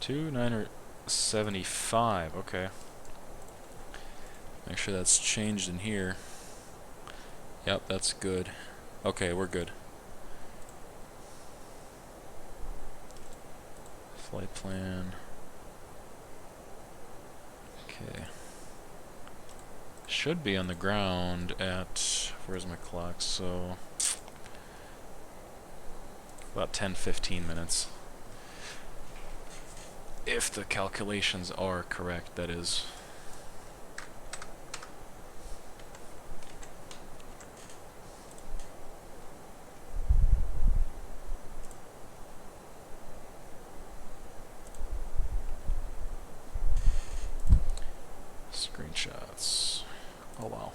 29er 75. Okay. Make sure that's changed in here. Yep, that's good. Okay, we're good. Flight plan. Okay. Should be on the ground at, where's my clock? So about 10-15 minutes. If the calculations are correct, that is. Screenshots. Oh wow.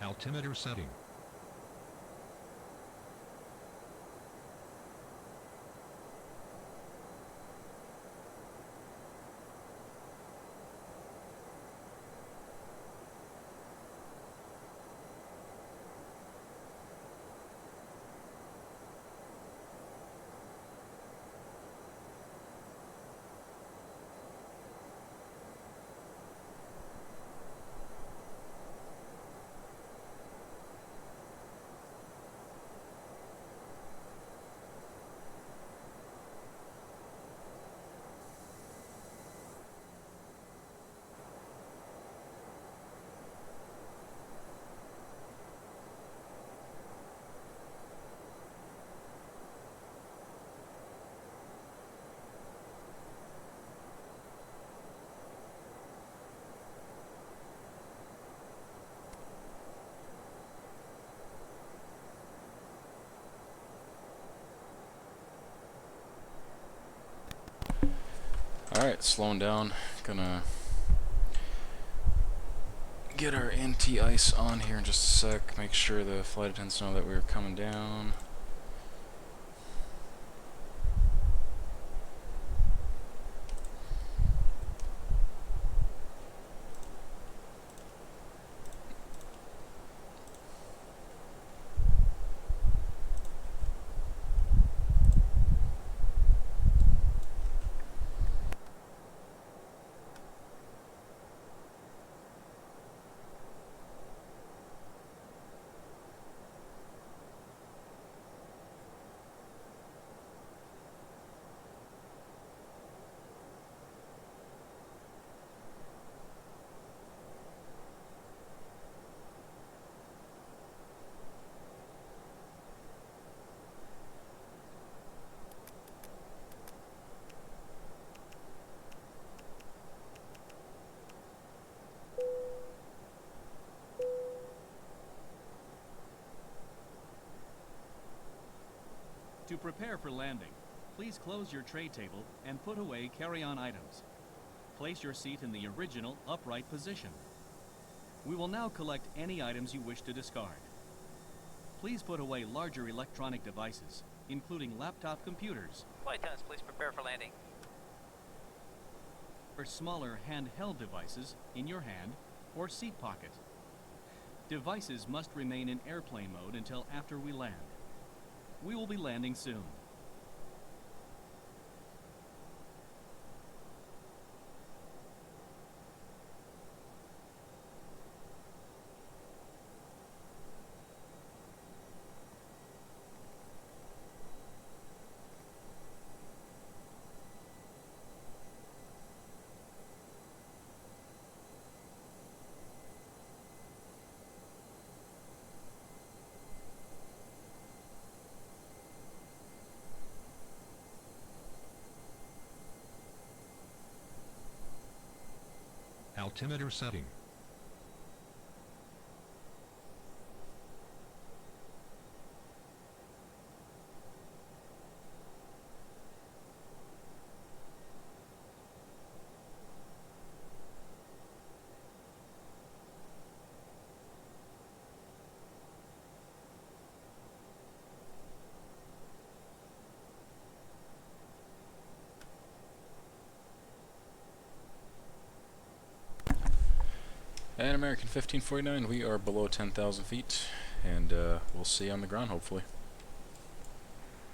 Altimeter setting. Alright, slowing down. Gonna get our anti-ice on here in just a sec. Make sure the flight attendants know that we're coming down. To prepare for landing, please close your tray table and put away carry-on items. Place your seat in the original upright position. We will now collect any items you wish to discard. Please put away larger electronic devices, including laptop computers. Flight attendants, please prepare for landing. Or smaller handheld devices in your hand or seat pocket. Devices must remain in airplane mode until after we land. We will be landing soon. Altimeter setting. And American 1549, we are below 10,000 feet, and we'll see you on the ground, hopefully.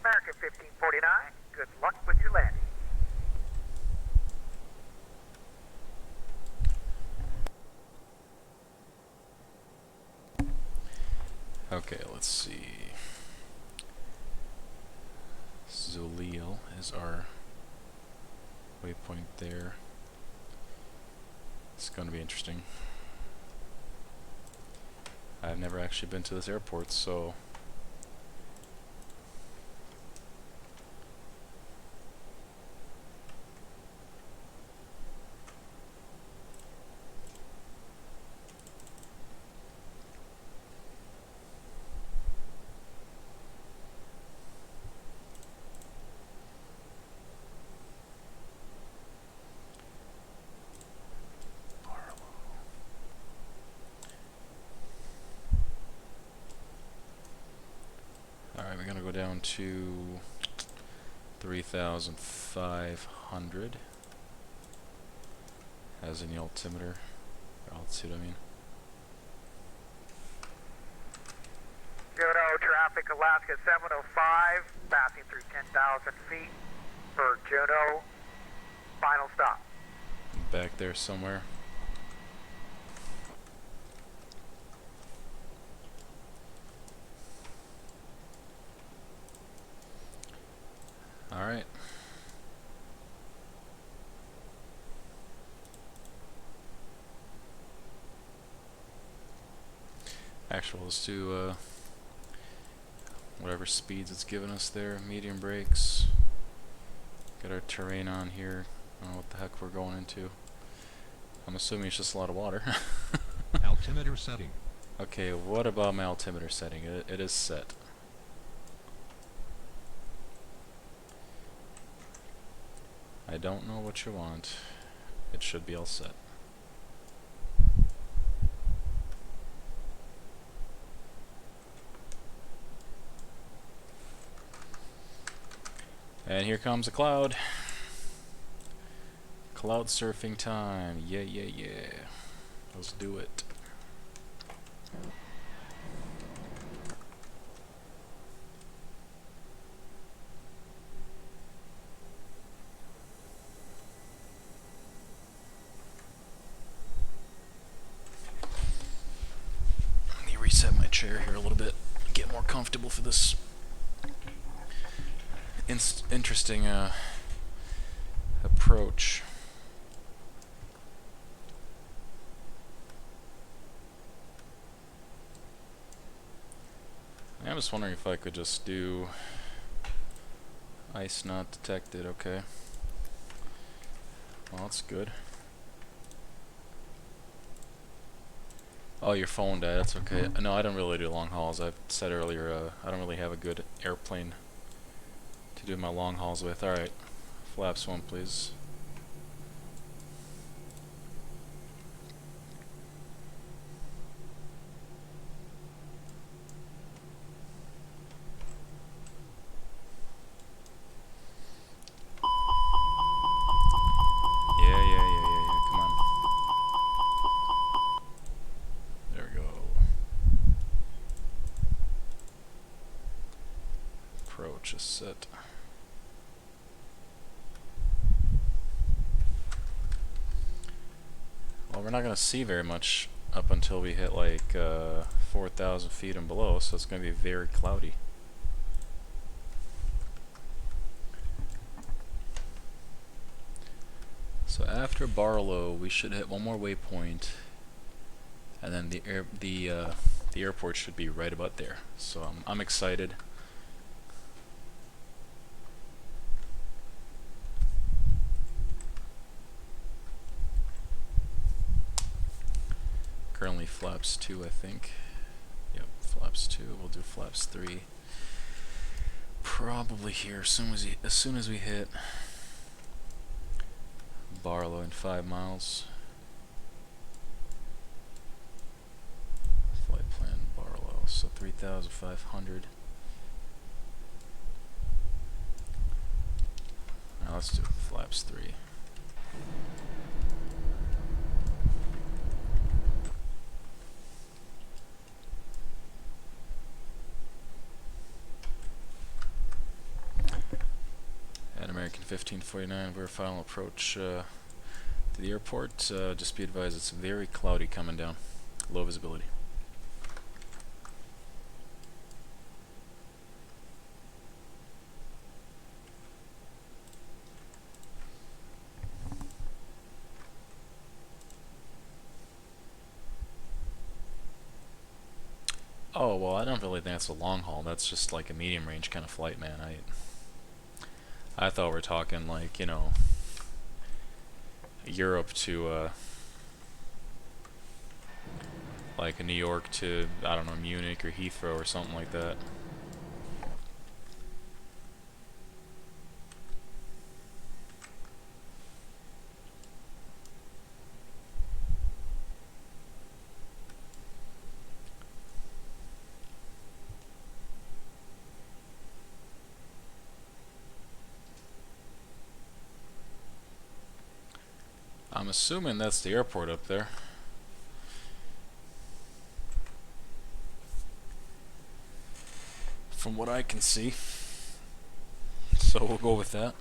American 1549, good luck with your landing. Okay, let's see. Zolil is our waypoint there. It's going to be interesting. I've never actually been to this airport, so alright, we're gonna go down to 3,500 as in the altimeter, or altitude, I mean. Juno traffic, Alaska 705, passing through 10,000 feet for Juno. Final stop. Back there somewhere. Alright. Actually, let's do whatever speeds it's giving us there. Medium brakes. Got our terrain on here. I don't know what the heck we're going into. I'm assuming it's just a lot of water. Altimeter setting. Okay, what about my altimeter setting? It is set. I don't know what you want. It should be all set. And here comes a cloud. Cloud surfing time. Yeah, yeah, yeah. Let's do it. Let me reset my chair here a little bit. Get more comfortable for this interesting approach. I'm just wondering if I could just do ice not detected. Okay. Well, that's good. Oh, your phone died. That's okay. No, I don't really do long hauls. I said earlier, I don't really have a good airplane to do my long hauls with. Alright, flaps 1 please. Yeah, come on. There we go. Approach is set. Well, we're not going to see very much up until we hit like 4,000 feet and below, so it's going to be very cloudy. So after Barlow, we should hit one more waypoint, and then the airport should be right about there. So I'm excited. Currently flaps 2, I think. Yep, flaps 2. We'll do flaps 3. Probably here as soon as we hit Barlow in 5 miles. Flight plan Barlow, so 3,500. Now let's do flaps 3. American 1549, we're final approach to the airport. Just be advised it's very cloudy coming down. Low visibility. Oh, well, I don't really think that's a long haul. That's just like a medium range kind of flight, man. I thought we're talking like, you know, Europe to like New York to, I don't know, Munich or Heathrow or something like that. I'm assuming that's the airport up there. From what I can see. So we'll go with that.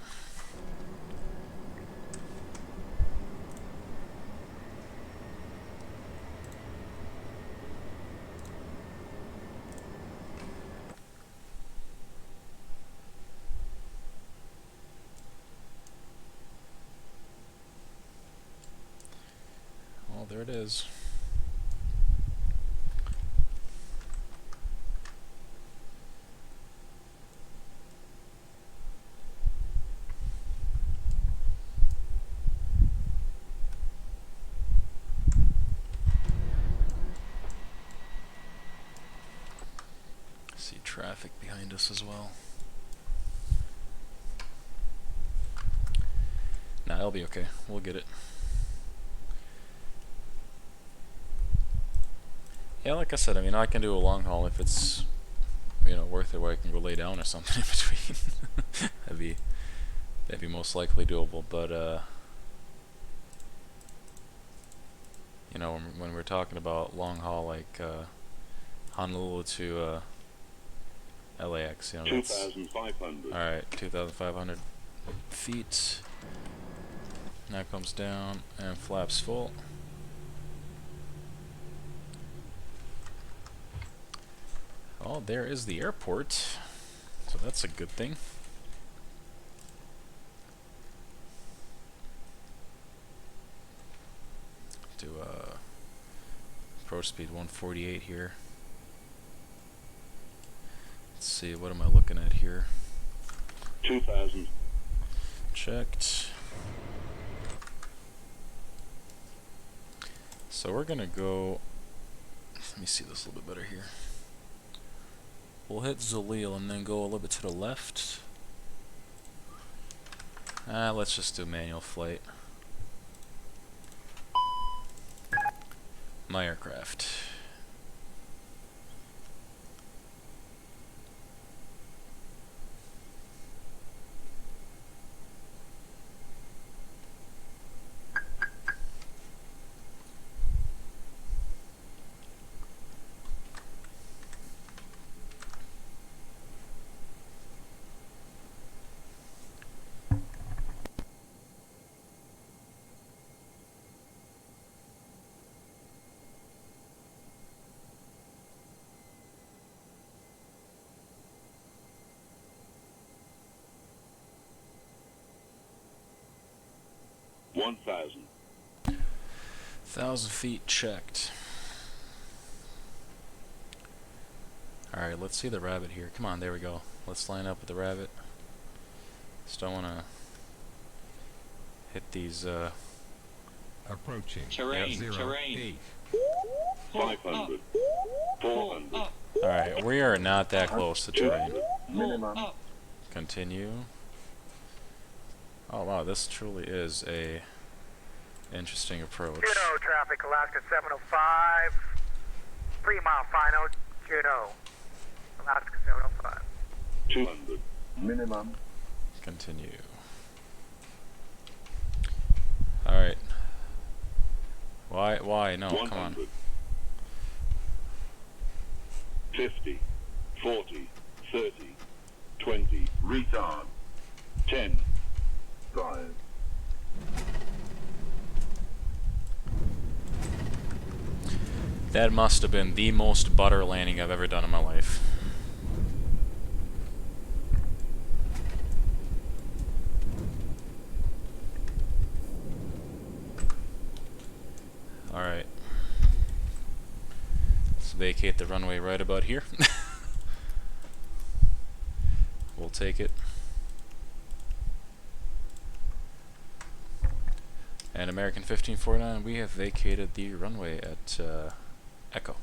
Well, there it is. See traffic behind us as well. Nah, it'll be okay. We'll get it. Yeah, like I said, I mean, I can do a long haul if it's, you know, worth it, where I can go lay down or something in between. that'd be most likely doable. But you know, when we're talking about long haul, like Honolulu to LAX, you know, 2,500. All right, 2,500 feet. Now comes down and flaps full. Oh, there is the airport, so that's a good thing. Do approach speed 148 here. Let's see, what am I looking at here? 2,000. Checked. So we're gonna go, let me see this a little bit better here. We'll hit Zalil and then go a little bit to the left. Let's just do manual flight. My aircraft. $1,000. 1,000 feet checked. Alright, let's see the rabbit here. Come on, there we go. Let's line up with the rabbit. Just don't want to hit these, Approaching. Terrain, 0, terrain. 8. 500. 400. Alright, we are not that close to terrain. Minimum. Continue. Oh wow, this truly is a interesting approach. Juno traffic, Alaska 705. 3 mile final, Juno. Alaska 705. 200. Minimum. Continue. Alright. Why? No, come on. 100. 50. 40. 30. 20. Retard. 10. 5. That must have been the most butter landing I've ever done in my life. Alright. Let's vacate the runway right about here. We'll take it. And American 1549, we have vacated the runway at Echo.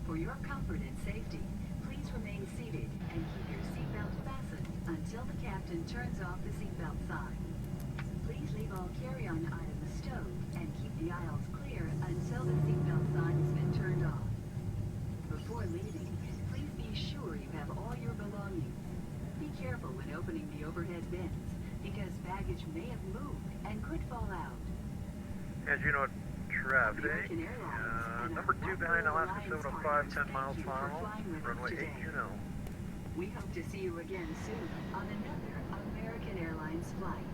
For your comfort and safety, please remain seated and keep your seatbelt fastened until the captain turns off the seatbelt sign. Please leave all carry-on items stowed and keep the aisles clear until the seatbelt sign has been turned off. Before leaving, please be sure you have all your belongings. Be careful when opening the overhead bins because baggage may have moved and could fall out. As you know, traffic. American Airlines Number 2 behind Alaska Alliance 705, partners, 10 miles thank you for final. flying with us Runway 8, today. Juno. We hope to see you again soon on another American Airlines flight.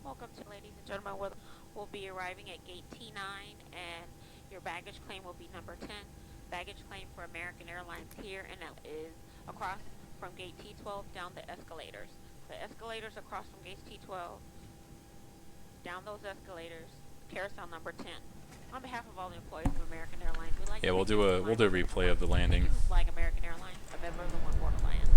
Welcome to, ladies and gentlemen. We'll be arriving at gate T9, and your baggage claim will be number 10. Baggage claim for American Airlines here, and that is across from gate T12 down the escalators. The escalators across from gate T12, down those escalators, carousel number 10. On behalf of all the employees of American Airlines, we'd like to We'll do a replay of the landing. flying American Airlines, a member of the One World Alliance.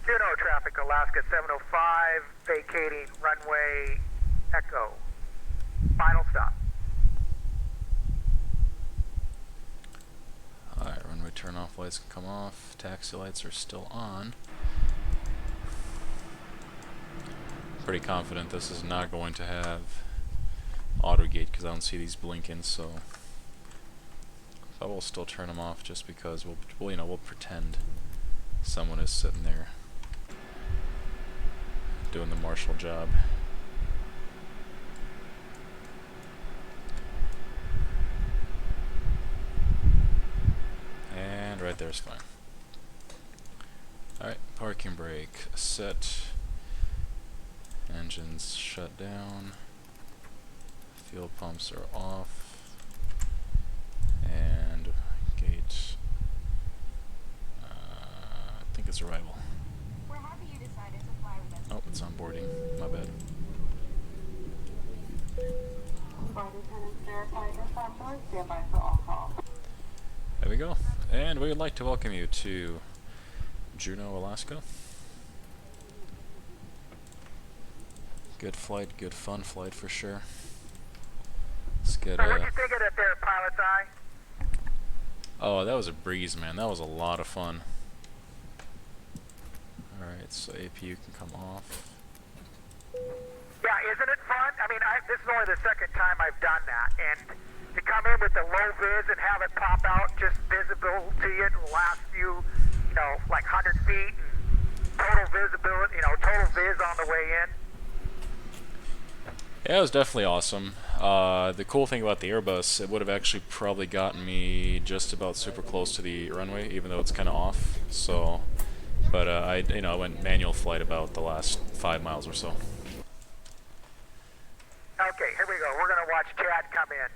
Juno traffic, Alaska 705, vacating runway Echo. Final stop. Alright, runway turn off lights can come off. Taxi lights are still on. Pretty confident this is not going to have auto gate because I don't see these blinking, so I will still turn them off just because we'll pretend someone is sitting there doing the marshal job. And right there's fine. Alright, parking brake set. Engines shut down. Fuel pumps are off. And gate. I think it's arrival. We're happy you decided to fly with us. Oh, it's on boarding. My bad. There we go. And we would like to welcome you to Juneau, Alaska. Good flight, good fun flight for sure. Let's get So what'd you think of it there, Pilot's Eye? Oh, that was a breeze, man. That was a lot of fun. Alright, so APU can come off. Yeah, isn't it fun? I mean, this is only the second time I've done that, and to come in with the low vis and have it pop out just visible to you in the last few, you know, like 100 feet, and total visibility, you know, total viz on the way in. Yeah, it was definitely awesome. The cool thing about the Airbus, it would have actually probably gotten me just about super close to the runway, even though it's kind of off. So, but I went manual flight about the last 5 miles or so. Okay, here we go. We're gonna watch Chad come in.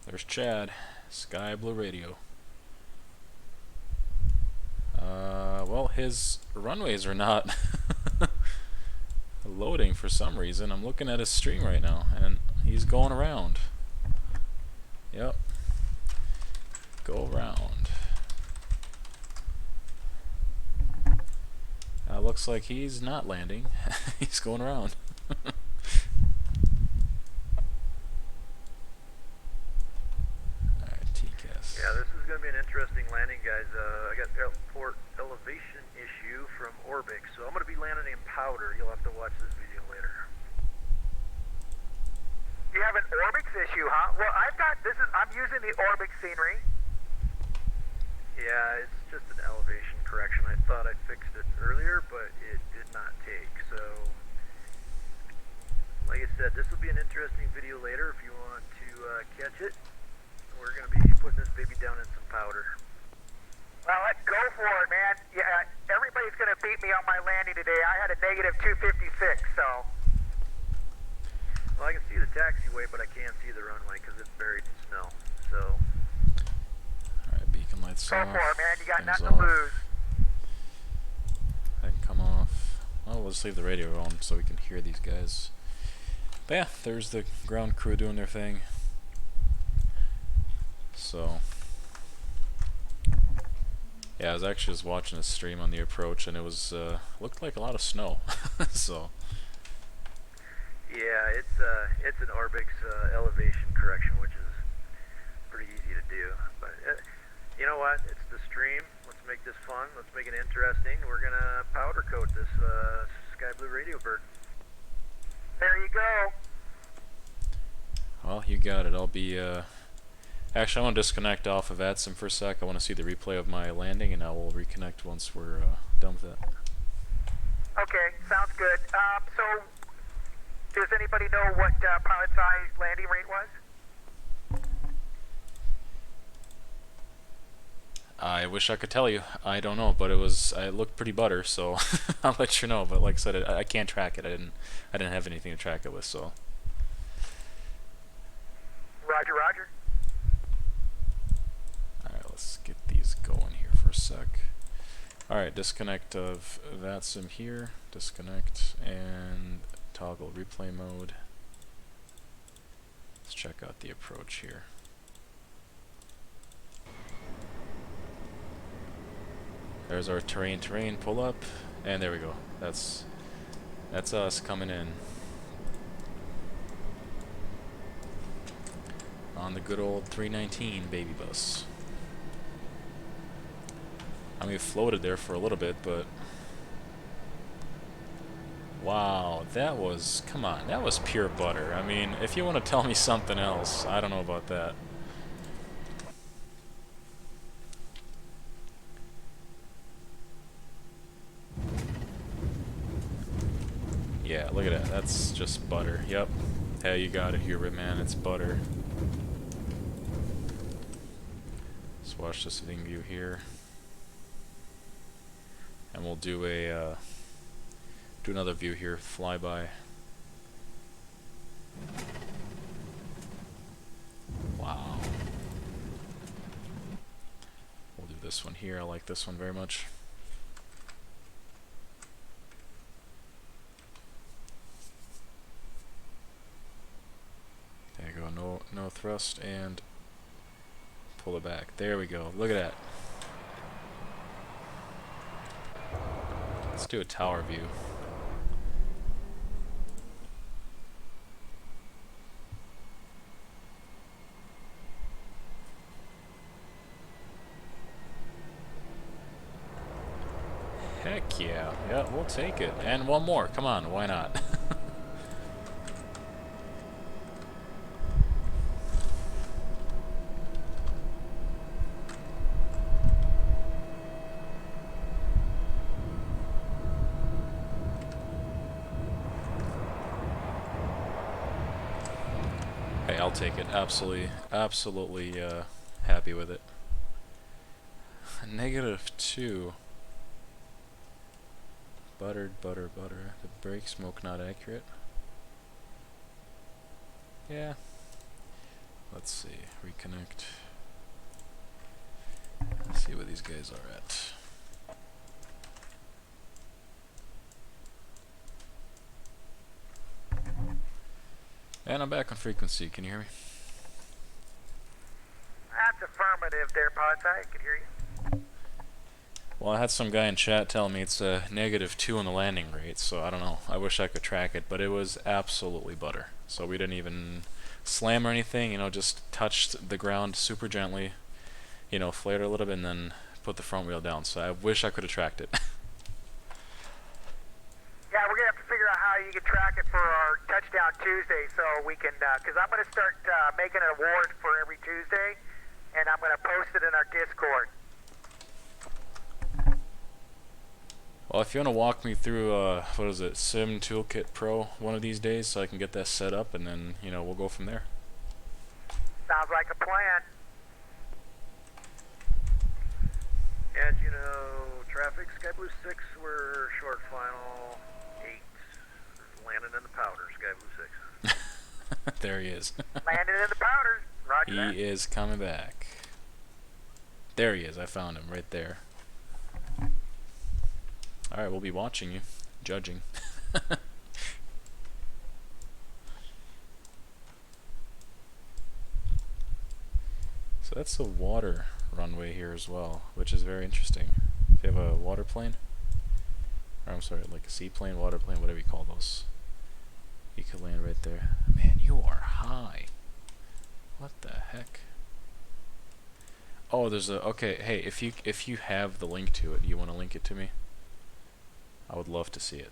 There's Chad, Sky Blue Radio. Well, his runways are not loading for some reason. I'm looking at his stream right now, and he's going around. Yep. Go around. Looks like he's not landing. He's going around. Alright, TCAS. Yeah, this is going to be an interesting landing, guys. I got airport elevation issue from Orbix, so I'm going to be landing in powder. You'll have to watch this video later. You have an Orbix issue, huh? Well, I'm using the Orbix scenery. Yeah, it's just an elevation correction. I thought I fixed it earlier, but it did not take. So, like I said, this will be an interesting video later if you want to catch it. We're going to be putting this baby down in some powder. Well, let's go for it, man. Yeah, everybody's going to beat me on my landing today. I had a negative 256, so. Well, I can see the taxiway, but I can't see the runway because it's buried in snow. So. Alright, beacon lights go off. Go for it, man. You got Things nothing off. to lose. I can come off. Well, we'll just leave the radio on so we can hear these guys. But yeah, there's the ground crew doing their thing. So, yeah, I was actually just watching a stream on the approach, and it was looked like a lot of snow. So. Yeah, it's an Orbix elevation correction, which is pretty easy to do. But you know what? It's the stream. Let's make this fun. Let's make it interesting. We're gonna powder coat this Sky Blue Radio bird. There you go. Well, you got it. I'll be. Actually, I want to disconnect off of VATSIM for a sec. I want to see the replay of my landing, and I will reconnect once we're done with that. Okay, sounds good. So, does anybody know what Pilot's Eye landing rate was? I wish I could tell you. I don't know, but it looked pretty butter, so I'll let you know. But like I said, I can't track it. I didn't have anything to track it with, so. Roger, roger. Alright, let's get these going here for a sec. Alright, disconnect of VATSIM here. Disconnect and toggle replay mode. Let's check out the approach here. There's our terrain pull up, and there we go. That's us coming in on the good old 319 baby bus. I mean, it floated there for a little bit, but wow, that was, come on, that was pure butter. I mean, if you want to tell me something else, I don't know about that. Yeah, look at that. That's just butter. Yep. Hey, you got it, Hubert, man. It's butter. Let's watch this thing view here. And we'll do a do another view here, flyby. Wow. We'll do this one here. I like this one very much. thrust and pull it back. There we go. Look at that. Let's do a tower view. Heck yeah. Yeah, we'll take it. And one more. Come on, why not? Hey, I'll take it. Absolutely happy with it. -2. Buttered, butter. The brake smoke not accurate. Yeah. Let's see. Reconnect. Let's see where these guys are at. And I'm back on frequency. Can you hear me? That's affirmative there, Podside. I can hear you. Well, I had some guy in chat tell me it's a -2 on the landing rate, so I don't know. I wish I could track it, but it was absolutely butter. So we didn't even slam or anything, you know, just touched the ground super gently, you know, flared a little bit, and then put the front wheel down. So I wish I could have tracked it. Yeah, we're going to have to figure out how you can track it for our Touchdown Tuesday so we can, because I'm going to start making an award for every Tuesday, and I'm going to post it in our Discord. Well, if you want to walk me through, what is it, Sim Toolkit Pro one of these days so I can get that set up, and then, you know, we'll go from there. Sounds like a plan. And, you know, traffic, Sky Blue 6, we're short final 8. Landing in the powder, Sky Blue 6. There he is. Landing in the powder. Roger He that. is coming back. There he is. I found him right there. Alright, we'll be watching you. Judging. So that's the water runway here as well, which is very interesting. If you have a water plane, or I'm sorry, like a seaplane, water plane, whatever you call those, you could land right there. Man, you are high. What the heck? Oh, there's a, okay, hey, if you have the link to it, you want to link it to me? I would love to see it.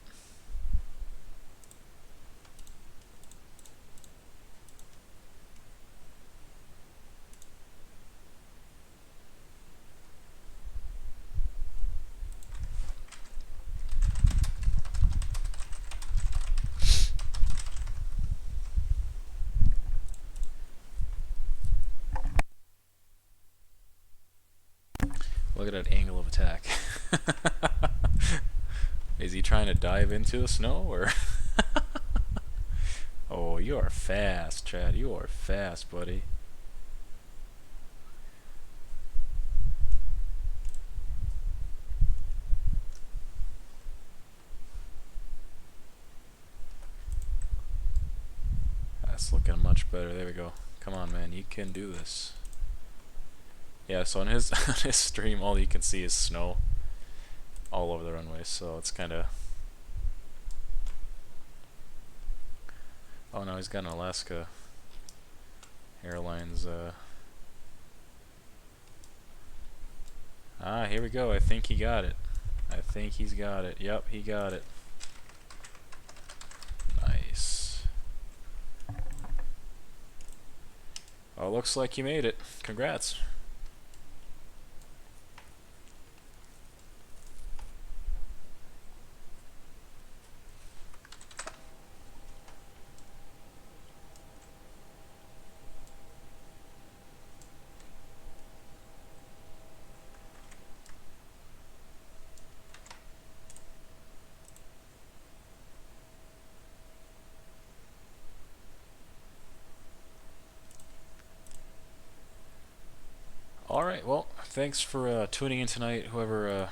Look at that angle of attack. Is he trying to dive into the snow, or? Oh, you are fast, Chad. You are fast, buddy. That's looking much better. There we go. Come on, man. You can do this. Yeah, so on his on his stream, all you can see is snow all over the runway, so it's kind of... Oh no, he's got an Alaska Airlines, Ah, here we go. I think he got it. I think he's got it. Yep, he got it. Nice. Oh, looks like you made it. Congrats. Alright, well, thanks for tuning in tonight, whoever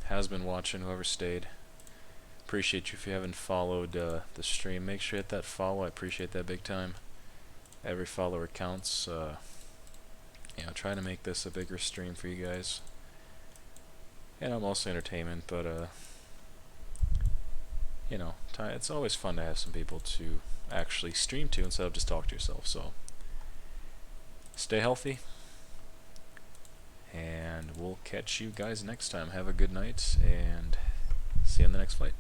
has been watching, whoever stayed. Appreciate you. If you haven't followed the stream, make sure you hit that follow. I appreciate that big time. Every follower counts. You know, trying to make this a bigger stream for you guys. And mostly entertainment, but you know, it's always fun to have some people to actually stream to instead of just talk to yourself. So stay healthy, and we'll catch you guys next time. Have a good night, and see you on the next flight.